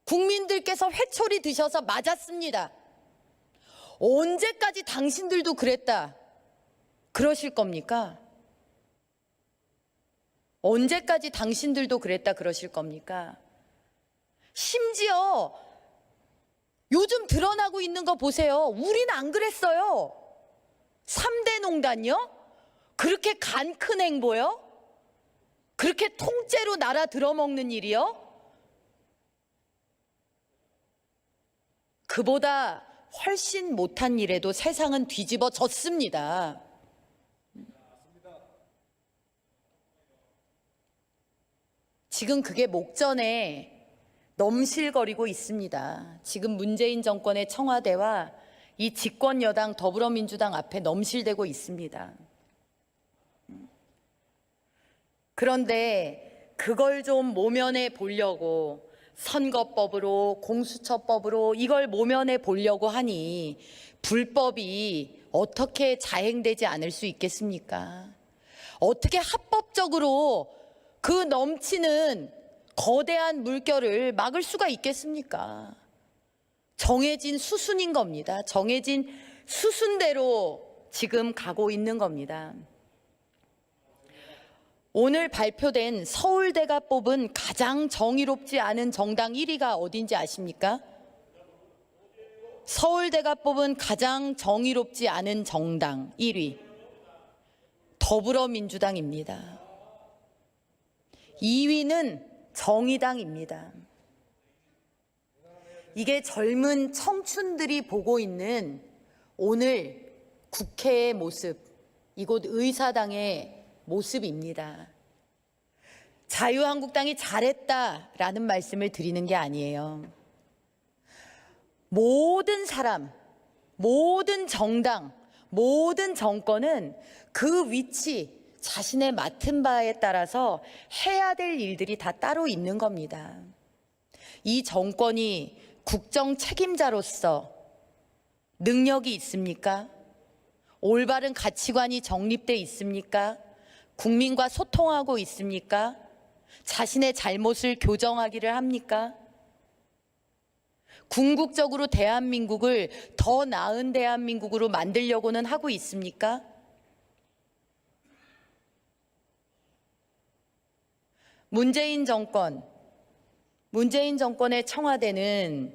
국민들께서 회초리 드셔서 맞았습니다. 언제까지 당신들도 그랬다 그러실 겁니까? 언제까지 당신들도 그랬다 그러실 겁니까? 심지어 요즘 드러나고 있는 거 보세요. 우린 안 그랬어요. 3대 농단요? 그렇게 간 큰 행보요? 그렇게 통째로 나라 들어먹는 일이요? 그보다 훨씬 못한 일에도 세상은 뒤집어졌습니다. 지금 그게 목전에 넘실거리고 있습니다. 지금 문재인 정권의 청와대와 이 집권 여당 더불어민주당 앞에 넘실대고 있습니다. 그런데 그걸 좀 모면해 보려고 선거법으로 공수처법으로 이걸 모면해 보려고 하니 불법이 어떻게 자행되지 않을 수 있겠습니까? 어떻게 합법적으로 그 넘치는 거대한 물결을 막을 수가 있겠습니까? 정해진 수순인 겁니다. 정해진 수순대로 지금 가고 있는 겁니다. 오늘 발표된 서울대가 뽑은 가장 정의롭지 않은 정당 1위가 어딘지 아십니까? 서울대가 뽑은 가장 정의롭지 않은 정당 1위 더불어민주당입니다. 2위는 정의당입니다. 이게 젊은 청춘들이 보고 있는 오늘 국회의 모습, 이곳 의사당의 모습입니다. 자유한국당이 잘했다라는 말씀을 드리는 게 아니에요. 모든 사람, 모든 정당, 모든 정권은 그 위치, 자신의 맡은 바에 따라서 해야 될 일들이 다 따로 있는 겁니다. 이 정권이 국정 책임자로서 능력이 있습니까? 올바른 가치관이 정립돼 있습니까? 국민과 소통하고 있습니까? 자신의 잘못을 교정하기를 합니까? 궁극적으로 대한민국을 더 나은 대한민국으로 만들려고는 하고 있습니까? 문재인 정권의 청와대는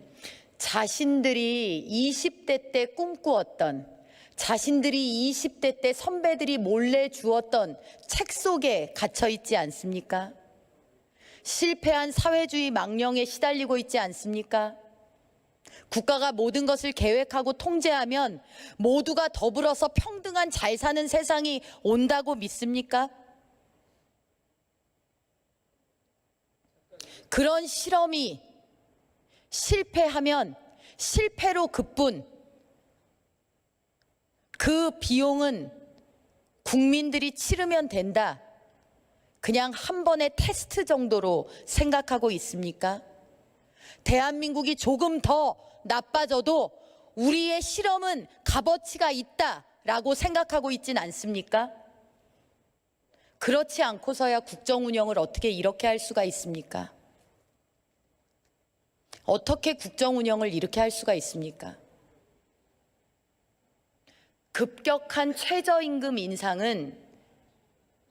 자신들이 20대 때 꿈꾸었던, 자신들이 20대 때 선배들이 몰래 주었던 책 속에 갇혀 있지 않습니까? 실패한 사회주의 망령에 시달리고 있지 않습니까? 국가가 모든 것을 계획하고 통제하면 모두가 더불어서 평등한 잘 사는 세상이 온다고 믿습니까? 그런 실험이 실패하면 실패로 그뿐 그 비용은 국민들이 치르면 된다. 그냥 한 번의 테스트 정도로 생각하고 있습니까? 대한민국이 조금 더 나빠져도 우리의 실험은 값어치가 있다라고 생각하고 있진 않습니까? 그렇지 않고서야 국정 운영을 어떻게 이렇게 할 수가 있습니까? 어떻게 국정 운영을 이렇게 할 수가 있습니까? 급격한 최저임금 인상은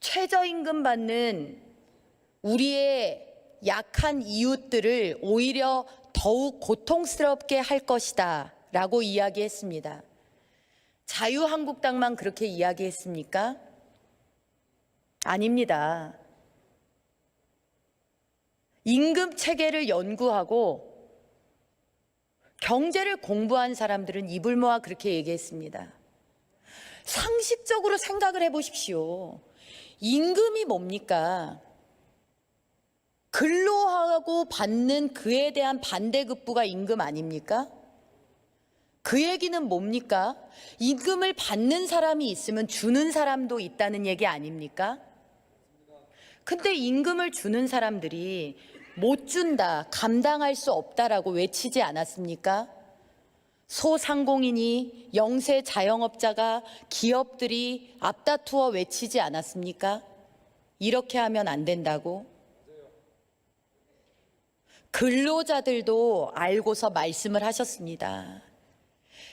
최저임금 받는 우리의 약한 이웃들을 오히려 더욱 고통스럽게 할 것이다 라고 이야기했습니다. 자유한국당만 그렇게 이야기했습니까? 아닙니다. 임금 체계를 연구하고 경제를 공부한 사람들은 입을 모아 그렇게 얘기했습니다. 상식적으로 생각을 해보십시오. 임금이 뭡니까? 근로하고 받는 그에 대한 반대급부가 임금 아닙니까? 그 얘기는 뭡니까? 임금을 받는 사람이 있으면 주는 사람도 있다는 얘기 아닙니까? 근데 임금을 주는 사람들이 못 준다, 감당할 수 없다라고 외치지 않았습니까? 소상공인이, 영세 자영업자가, 기업들이 앞다투어 외치지 않았습니까? 이렇게 하면 안 된다고? 근로자들도 알고서 말씀을 하셨습니다.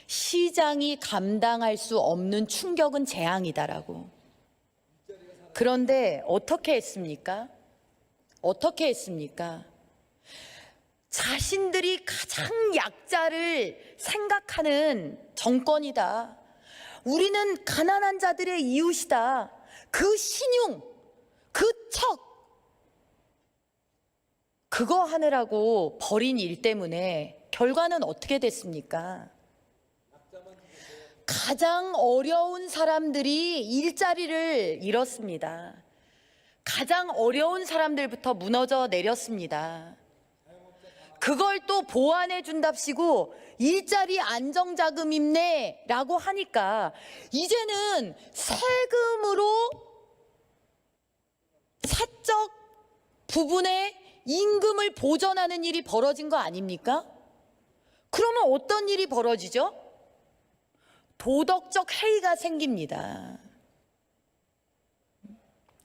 시장이 감당할 수 없는 충격은 재앙이다라고. 그런데 어떻게 했습니까? 어떻게 했습니까? 자신들이 가장 약자를 생각하는 정권이다. 우리는 가난한 자들의 이웃이다. 그 신용, 그 척, 그거 하느라고 벌인 일 때문에 결과는 어떻게 됐습니까? 가장 어려운 사람들이 일자리를 잃었습니다. 가장 어려운 사람들부터 무너져 내렸습니다. 그걸 또 보완해 준답시고 일자리 안정자금이네 라고 하니까 이제는 세금으로 사적 부분의 임금을 보전하는 일이 벌어진 거 아닙니까? 그러면 어떤 일이 벌어지죠? 도덕적 해이가 생깁니다.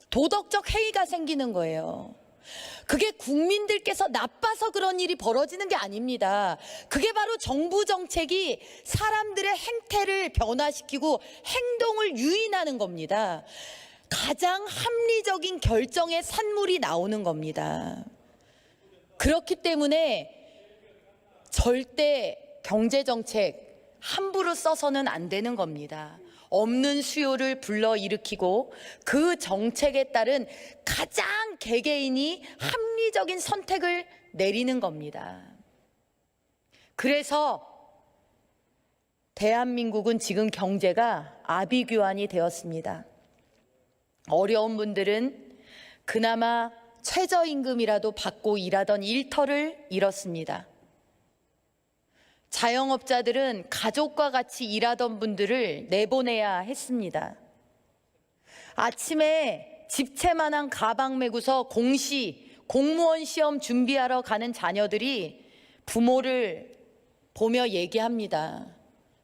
도덕적 해이가 생기는 거예요. 그게 국민들께서 나빠서 그런 일이 벌어지는 게 아닙니다. 그게 바로 정부 정책이 사람들의 행태를 변화시키고 행동을 유인하는 겁니다. 가장 합리적인 결정의 산물이 나오는 겁니다. 그렇기 때문에 절대 경제정책 함부로 써서는 안 되는 겁니다. 없는 수요를 불러일으키고 그 정책에 따른 가장 개개인이 합리적인 선택을 내리는 겁니다. 그래서 대한민국은 지금 경제가 아비규환이 되었습니다. 어려운 분들은 그나마 최저임금이라도 받고 일하던 일터를 잃었습니다. 자영업자들은 가족과 같이 일하던 분들을 내보내야 했습니다. 아침에 집채만한 가방 메고서 공무원 시험 준비하러 가는 자녀들이 부모를 보며 얘기합니다.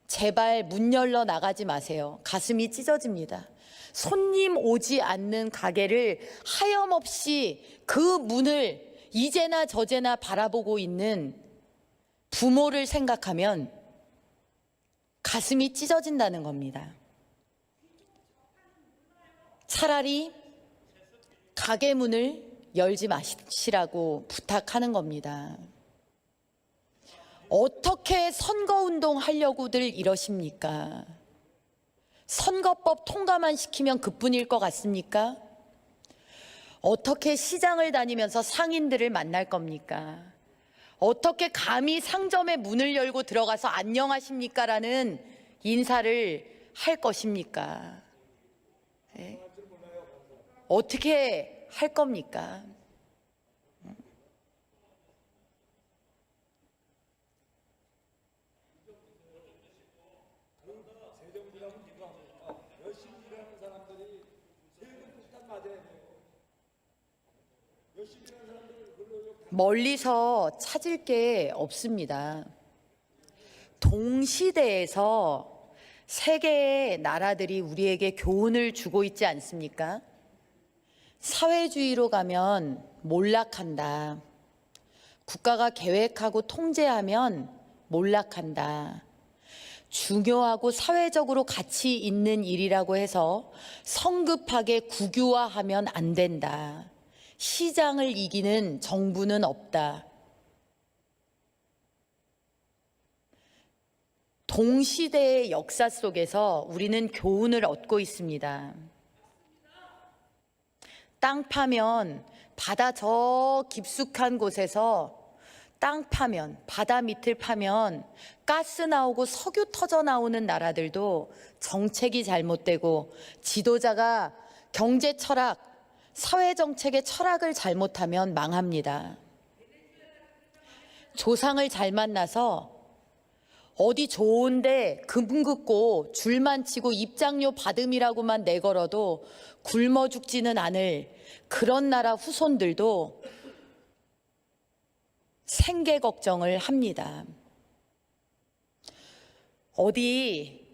제발 문 열러 나가지 마세요. 가슴이 찢어집니다. 손님 오지 않는 가게를 하염없이 그 문을 이제나 저제나 바라보고 있는 부모를 생각하면 가슴이 찢어진다는 겁니다. 차라리 가게 문을 열지 마시라고 부탁하는 겁니다. 어떻게 선거운동 하려고들 이러십니까? 선거법 통과만 시키면 그뿐일 것 같습니까? 어떻게 시장을 다니면서 상인들을 만날 겁니까? 어떻게 감히 상점의 문을 열고 들어가서 안녕하십니까? 라는 인사를 할 것입니까? 네? 어떻게 할 겁니까? 열심히 일하는 사람들이 세금 폭탄 맞아야 돼요. 열심히 일하는 사람들을 멀리서 찾을 게 없습니다. 동시대에서 세계의 나라들이 우리에게 교훈을 주고 있지 않습니까? 사회주의로 가면 몰락한다. 국가가 계획하고 통제하면 몰락한다. 중요하고 사회적으로 가치 있는 일이라고 해서 성급하게 국유화하면 안 된다. 시장을 이기는 정부는 없다. 동시대의 역사 속에서 우리는 교훈을 얻고 있습니다. 땅 파면 바다 저 깊숙한 곳에서 땅 파면, 바다 밑을 파면 가스 나오고 석유 터져 나오는 나라들도 정책이 잘못되고 지도자가 경제 철학, 사회 정책의 철학을 잘못하면 망합니다. 조상을 잘 만나서 어디 좋은데 금 긋고 줄만 치고 입장료 받음이라고만 내걸어도 굶어 죽지는 않을 그런 나라 후손들도 생계 걱정을 합니다. 어디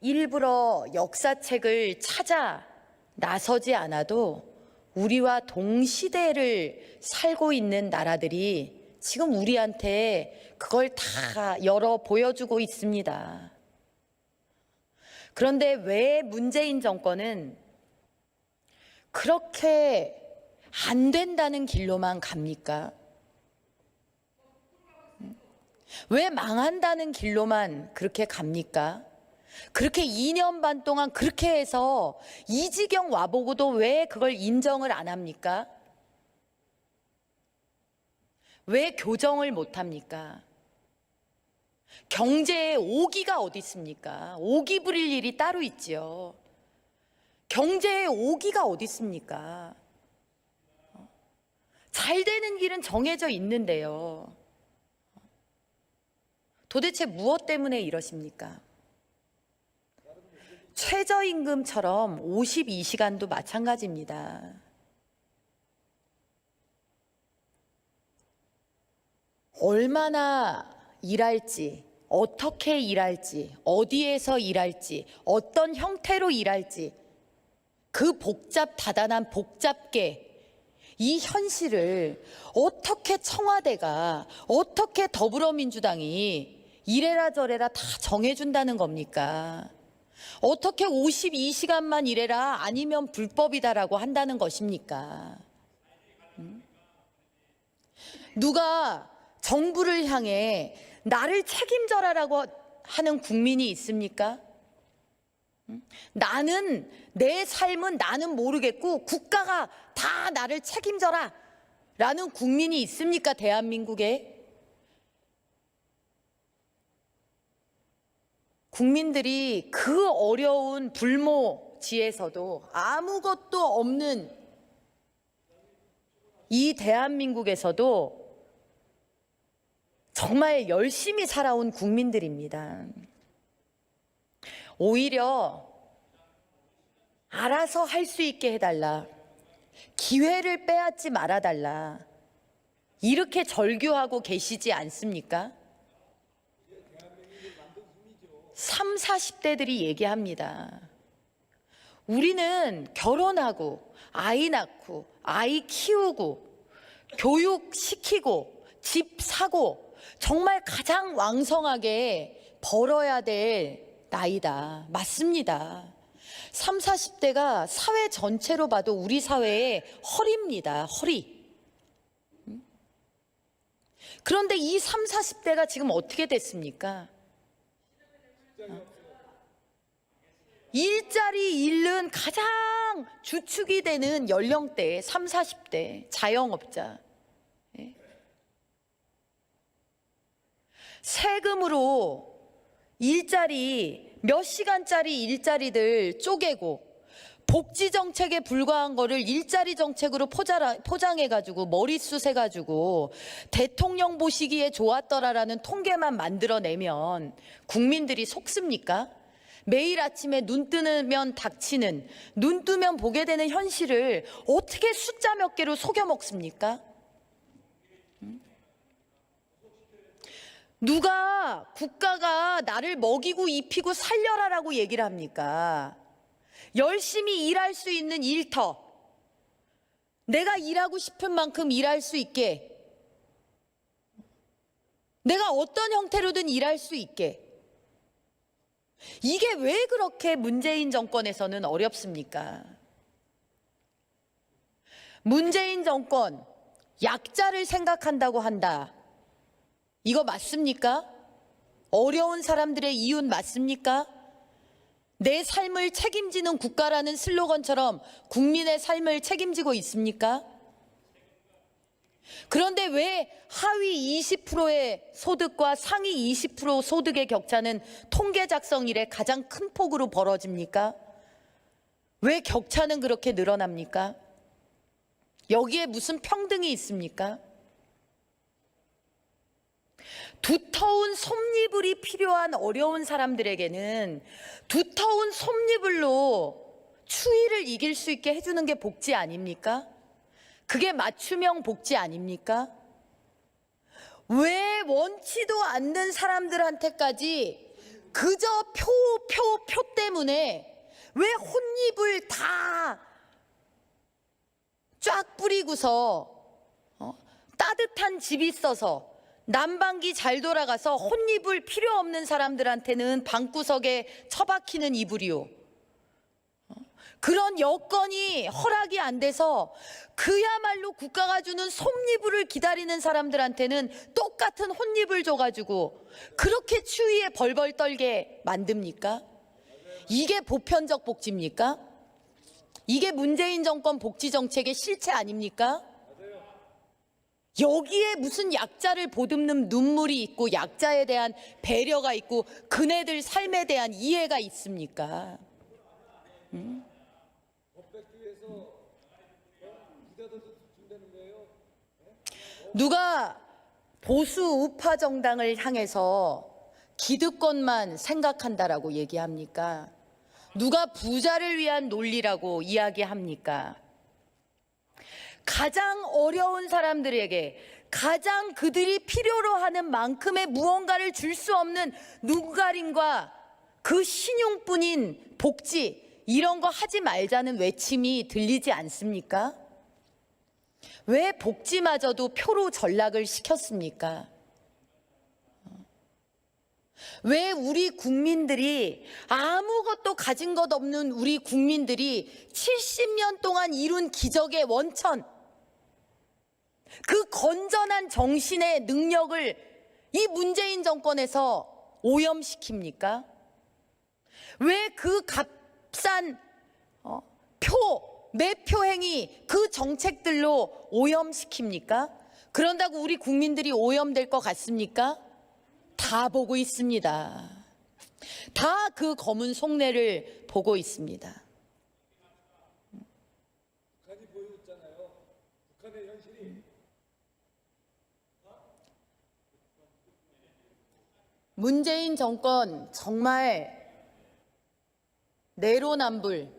일부러 역사책을 찾아 나서지 않아도 우리와 동시대를 살고 있는 나라들이 지금 우리한테 그걸 다 열어 보여주고 있습니다. 그런데 왜 문재인 정권은 그렇게 안 된다는 길로만 갑니까? 왜 망한다는 길로만 그렇게 갑니까? 그렇게 2년 반 동안 그렇게 해서 이 지경 와보고도 왜 그걸 인정을 안 합니까? 왜 교정을 못 합니까? 경제에 오기가 어디 있습니까? 오기 부릴 일이 따로 있지요. 경제에 오기가 어디 있습니까? 잘 되는 길은 정해져 있는데요. 도대체 무엇 때문에 이러십니까? 최저임금처럼 52시간도 마찬가지입니다. 얼마나 일할지, 어떻게 일할지, 어디에서 일할지, 어떤 형태로 일할지, 그 복잡다단한 복잡계, 이 현실을 어떻게 청와대가, 어떻게 더불어민주당이 이래라 저래라 다 정해준다는 겁니까? 어떻게 52시간만 일해라 아니면 불법이다라고 한다는 것입니까? 누가 정부를 향해 나를 책임져라라고 하는 국민이 있습니까? 나는 내 삶은 나는 모르겠고 국가가 다 나를 책임져라 라는 국민이 있습니까? 대한민국에? 국민들이 그 어려운 불모지에서도 아무것도 없는 이 대한민국에서도 정말 열심히 살아온 국민들입니다. 오히려 알아서 할 수 있게 해달라, 기회를 빼앗지 말아달라, 이렇게 절규하고 계시지 않습니까? 30, 40대들이 얘기합니다. 우리는 결혼하고 아이 낳고 아이 키우고 교육시키고 집 사고 정말 가장 왕성하게 벌어야 될 나이다. 맞습니다. 30, 40대가 사회 전체로 봐도 우리 사회의 허리입니다. 허리. 그런데 이 30, 40대가 지금 어떻게 됐습니까? 일자리 잃는 가장 주축이 되는 연령대 30, 40대 자영업자. 세금으로 일자리 몇 시간짜리 일자리들 쪼개고 복지 정책에 불과한 거를 일자리 정책으로 포장해가지고 머리숱 해가지고 대통령 보시기에 좋았더라라는 통계만 만들어내면 국민들이 속습니까? 매일 아침에 눈 뜨면 닥치는, 눈 뜨면 보게 되는 현실을 어떻게 숫자 몇 개로 속여 먹습니까? 누가 국가가 나를 먹이고 입히고 살려라라고 얘기를 합니까? 열심히 일할 수 있는 일터, 내가 일하고 싶은 만큼 일할 수 있게, 내가 어떤 형태로든 일할 수 있게. 이게 왜 그렇게 문재인 정권에서는 어렵습니까? 문재인 정권, 약자를 생각한다고 한다. 이거 맞습니까? 어려운 사람들의 이웃 맞습니까? 내 삶을 책임지는 국가라는 슬로건처럼 국민의 삶을 책임지고 있습니까? 그런데 왜 하위 20%의 소득과 상위 20% 소득의 격차는 통계 작성 이래 가장 큰 폭으로 벌어집니까? 왜 격차는 그렇게 늘어납니까? 여기에 무슨 평등이 있습니까? 두터운 솜니불이 필요한 어려운 사람들에게는 두터운 솜니불로 추위를 이길 수 있게 해주는 게 복지 아닙니까? 그게 맞춤형 복지 아닙니까? 왜 원치도 않는 사람들한테까지 그저 표 때문에 왜 혼입을 다 쫙 뿌리고서 따뜻한 집 있어서 난방기 잘 돌아가서 혼이불 필요 없는 사람들한테는 방구석에 처박히는 이불이요. 그런 여건이 허락이 안 돼서 그야말로 국가가 주는 솜이불을 기다리는 사람들한테는 똑같은 혼이불 줘가지고 그렇게 추위에 벌벌 떨게 만듭니까? 이게 보편적 복지입니까? 이게 문재인 정권 복지 정책의 실체 아닙니까? 여기에 무슨 약자를 보듬는 눈물이 있고 약자에 대한 배려가 있고 그네들 삶에 대한 이해가 있습니까? 누가 보수 우파 정당을 향해서 기득권만 생각한다라고 얘기합니까? 누가 부자를 위한 논리라고 이야기합니까? 가장 어려운 사람들에게 가장 그들이 필요로 하는 만큼의 무언가를 줄 수 없는 눈가림과 그 신용뿐인 복지, 이런 거 하지 말자는 외침이 들리지 않습니까? 왜 복지마저도 표로 전락을 시켰습니까? 왜 우리 국민들이, 아무것도 가진 것 없는 우리 국민들이 70년 동안 이룬 기적의 원천, 그 건전한 정신의 능력을 이 문재인 정권에서 오염시킵니까? 왜 그 값싼 매표 행위, 그 정책들로 오염시킵니까? 그런다고 우리 국민들이 오염될 것 같습니까? 다 보고 있습니다. 다 그 검은 속내를 보고 있습니다. 북한이 보여줬잖아요. 북한의 현실이. 문재인 정권 정말 내로남불,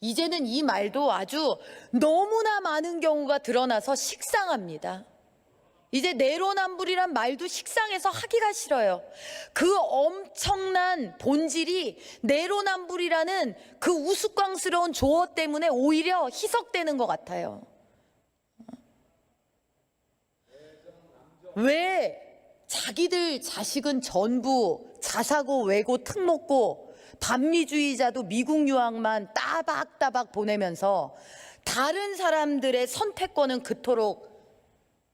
이제는 이 말도 아주 너무나 많은 경우가 드러나서 식상합니다. 이제 내로남불이란 말도 식상해서 하기가 싫어요. 그 엄청난 본질이 내로남불이라는 그 우스꽝스러운 조어 때문에 오히려 희석되는 것 같아요. 왜 자기들 자식은 전부 자사고 외고 특목고 반미주의자도 미국 유학만 따박따박 보내면서 다른 사람들의 선택권은 그토록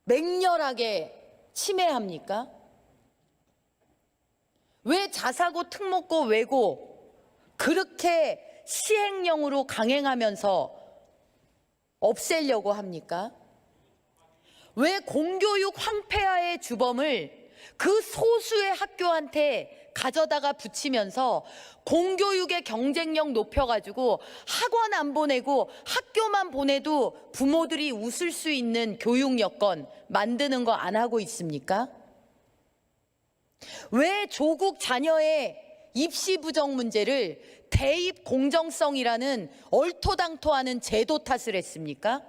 맹렬하게 침해합니까? 왜 자사고 특목고 외고 그렇게 시행령으로 강행하면서 없애려고 합니까? 왜 공교육 황폐화의 주범을 그 소수의 학교한테 가져다가 붙이면서 공교육의 경쟁력 높여가지고 학원 안 보내고 학교만 보내도 부모들이 웃을 수 있는 교육 여건 만드는 거 안 하고 있습니까? 왜 조국 자녀의 입시 부정 문제를 대입 공정성이라는 얼토당토하는 제도 탓을 했습니까?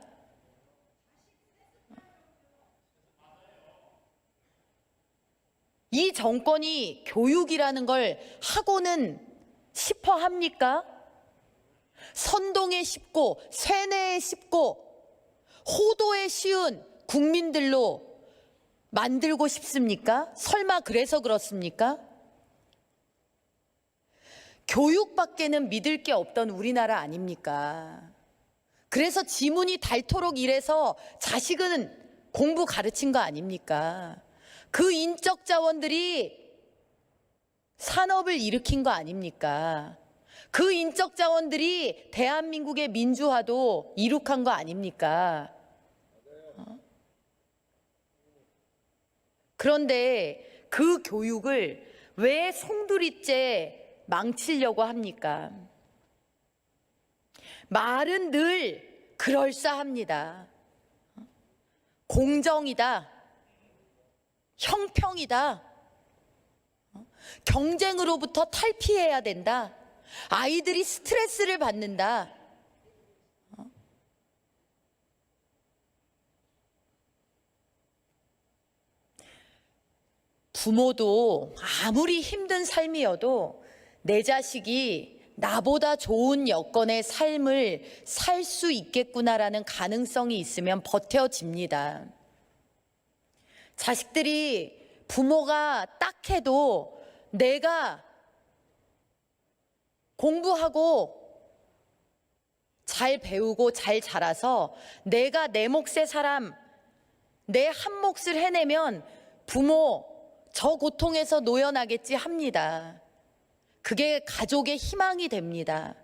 이 정권이 교육이라는 걸 하고는 싶어 합니까? 선동에 쉽고 세뇌에 쉽고 호도에 쉬운 국민들로 만들고 싶습니까? 설마 그래서 그렇습니까? 교육밖에는 믿을 게 없던 우리나라 아닙니까? 그래서 지문이 닳도록 일해서 자식은 공부 가르친 거 아닙니까? 그 인적 자원들이 산업을 일으킨 거 아닙니까? 그 인적 자원들이 대한민국의 민주화도 이룩한 거 아닙니까? 그런데 그 교육을 왜 송두리째 망치려고 합니까? 말은 늘 그럴싸합니다. 공정이다. 형평이다. 경쟁으로부터 탈피해야 된다. 아이들이 스트레스를 받는다. 부모도 아무리 힘든 삶이어도 내 자식이 나보다 좋은 여건의 삶을 살 수 있겠구나라는 가능성이 있으면 버텨집니다. 자식들이 부모가 딱해도 내가 공부하고 잘 배우고 잘 자라서 내가 내 몫의 사람, 내 한 몫을 해내면 부모 저 고통에서 놓여나겠지 합니다. 그게 가족의 희망이 됩니다.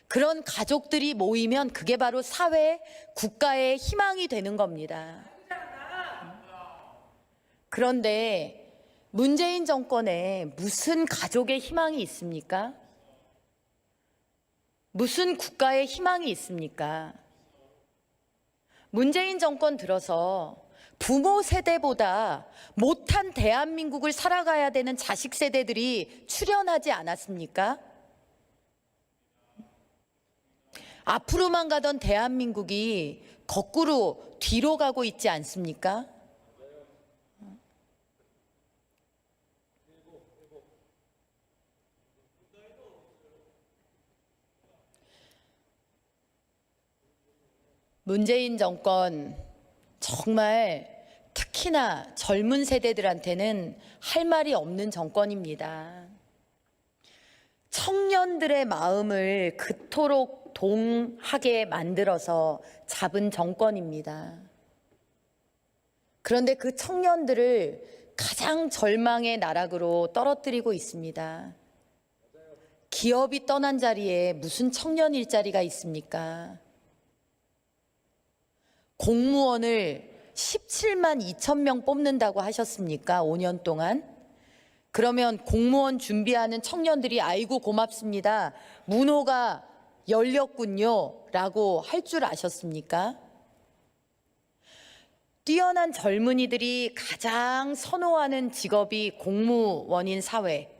그런 가족들이 모이면 그게 바로 사회, 국가의 희망이 되는 겁니다. 그런데 문재인 정권에 무슨 가족의 희망이 있습니까? 무슨 국가의 희망이 있습니까? 문재인 정권 들어서 부모 세대보다 못한 대한민국을 살아가야 되는 자식 세대들이 출현하지 않았습니까? 앞으로만 가던 대한민국이 거꾸로 뒤로 가고 있지 않습니까? 문재인 정권 정말 특히나 젊은 세대들한테는 할 말이 없는 정권입니다. 청년들의 마음을 그토록 동하게 만들어서 잡은 정권입니다. 그런데 그 청년들을 가장 절망의 나락으로 떨어뜨리고 있습니다. 기업이 떠난 자리에 무슨 청년 일자리가 있습니까? 공무원을 17만 2천 명 뽑는다고 하셨습니까? 5년 동안? 그러면 공무원 준비하는 청년들이 아이고 고맙습니다. 문호가 열렸군요. 라고 할 줄 아셨습니까? 뛰어난 젊은이들이 가장 선호하는 직업이 공무원인 사회.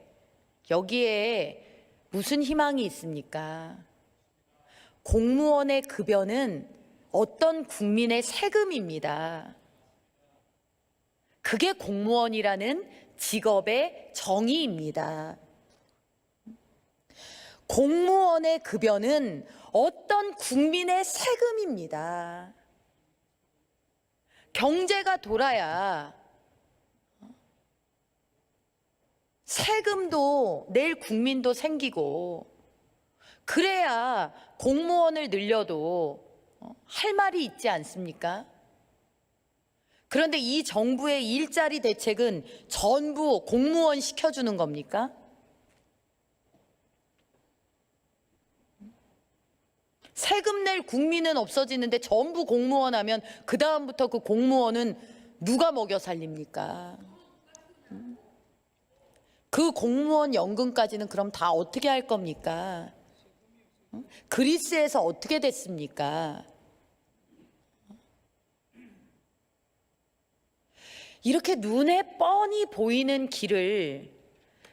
여기에 무슨 희망이 있습니까? 공무원의 급여는 어떤 국민의 세금입니다. 그게 공무원이라는 직업의 정의입니다. 공무원의 급여는 어떤 국민의 세금입니다. 경제가 돌아야 세금도 낼 국민도 생기고 그래야 공무원을 늘려도 할 말이 있지 않습니까? 그런데 이 정부의 일자리 대책은 전부 공무원 시켜주는 겁니까? 세금 낼 국민은 없어지는데 전부 공무원 하면 그 다음부터 그 공무원은 누가 먹여 살립니까? 그 공무원 연금까지는 그럼 다 어떻게 할 겁니까? 그리스에서 어떻게 됐습니까? 이렇게 눈에 뻔히 보이는 길을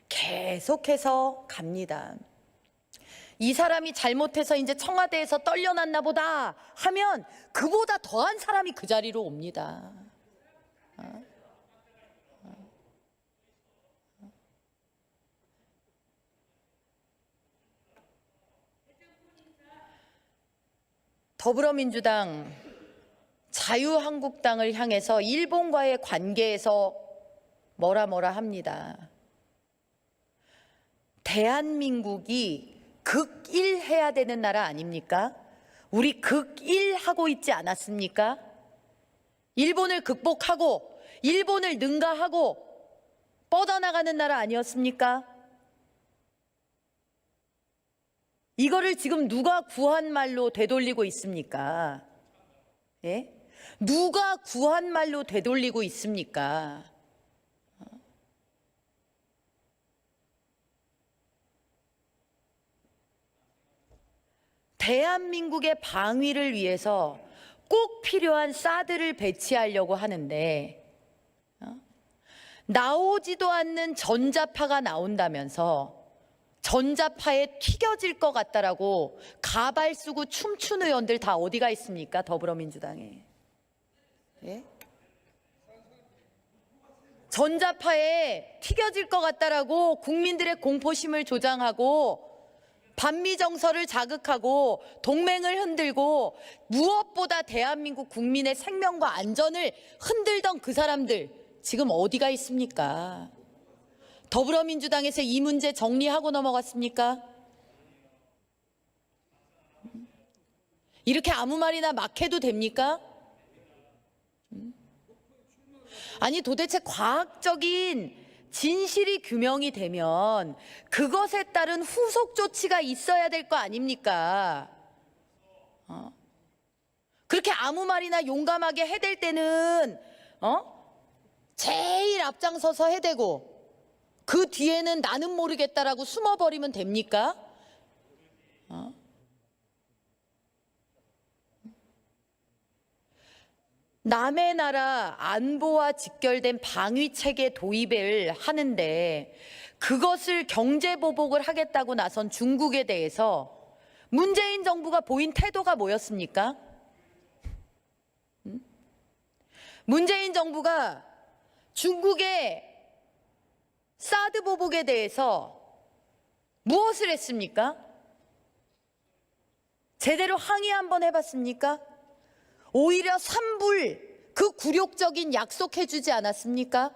계속해서 갑니다. 이 사람이 잘못해서 이제 청와대에서 떨려났나 보다 하면 그보다 더한 사람이 그 자리로 옵니다. 더불어민주당, 자유한국당을 향해서 일본과의 관계에서 뭐라 합니다. 대한민국이 극일해야 되는 나라 아닙니까? 우리 극일하고 있지 않았습니까? 일본을 극복하고 일본을 능가하고 뻗어나가는 나라 아니었습니까? 이거를 지금 누가 구한 말로 되돌리고 있습니까? 예? 누가 구한 말로 되돌리고 있습니까? 대한민국의 방위를 위해서 꼭 필요한 사드를 배치하려고 하는데 나오지도 않는 전자파가 나온다면서 전자파에 튀겨질 것 같다라고 가발 쓰고 춤추는 의원들 다 어디가 있습니까? 더불어민주당에. 예? 전자파에 튀겨질 것 같다라고 국민들의 공포심을 조장하고 반미 정서를 자극하고 동맹을 흔들고 무엇보다 대한민국 국민의 생명과 안전을 흔들던 그 사람들 지금 어디가 있습니까? 더불어민주당에서 이 문제 정리하고 넘어갔습니까? 이렇게 아무 말이나 막 해도 됩니까? 아니 도대체 과학적인 진실이 규명이 되면 그것에 따른 후속 조치가 있어야 될 거 아닙니까? 그렇게 아무 말이나 용감하게 해댈 때는 제일 앞장서서 해대고 그 뒤에는 나는 모르겠다라고 숨어버리면 됩니까? 남의 나라 안보와 직결된 방위 체계 도입을 하는데 그것을 경제 보복을 하겠다고 나선 중국에 대해서 문재인 정부가 보인 태도가 뭐였습니까? 문재인 정부가 중국의 사드 보복에 대해서 무엇을 했습니까? 제대로 항의 한번 해봤습니까? 오히려 산불, 그 굴욕적인 약속해주지 않았습니까?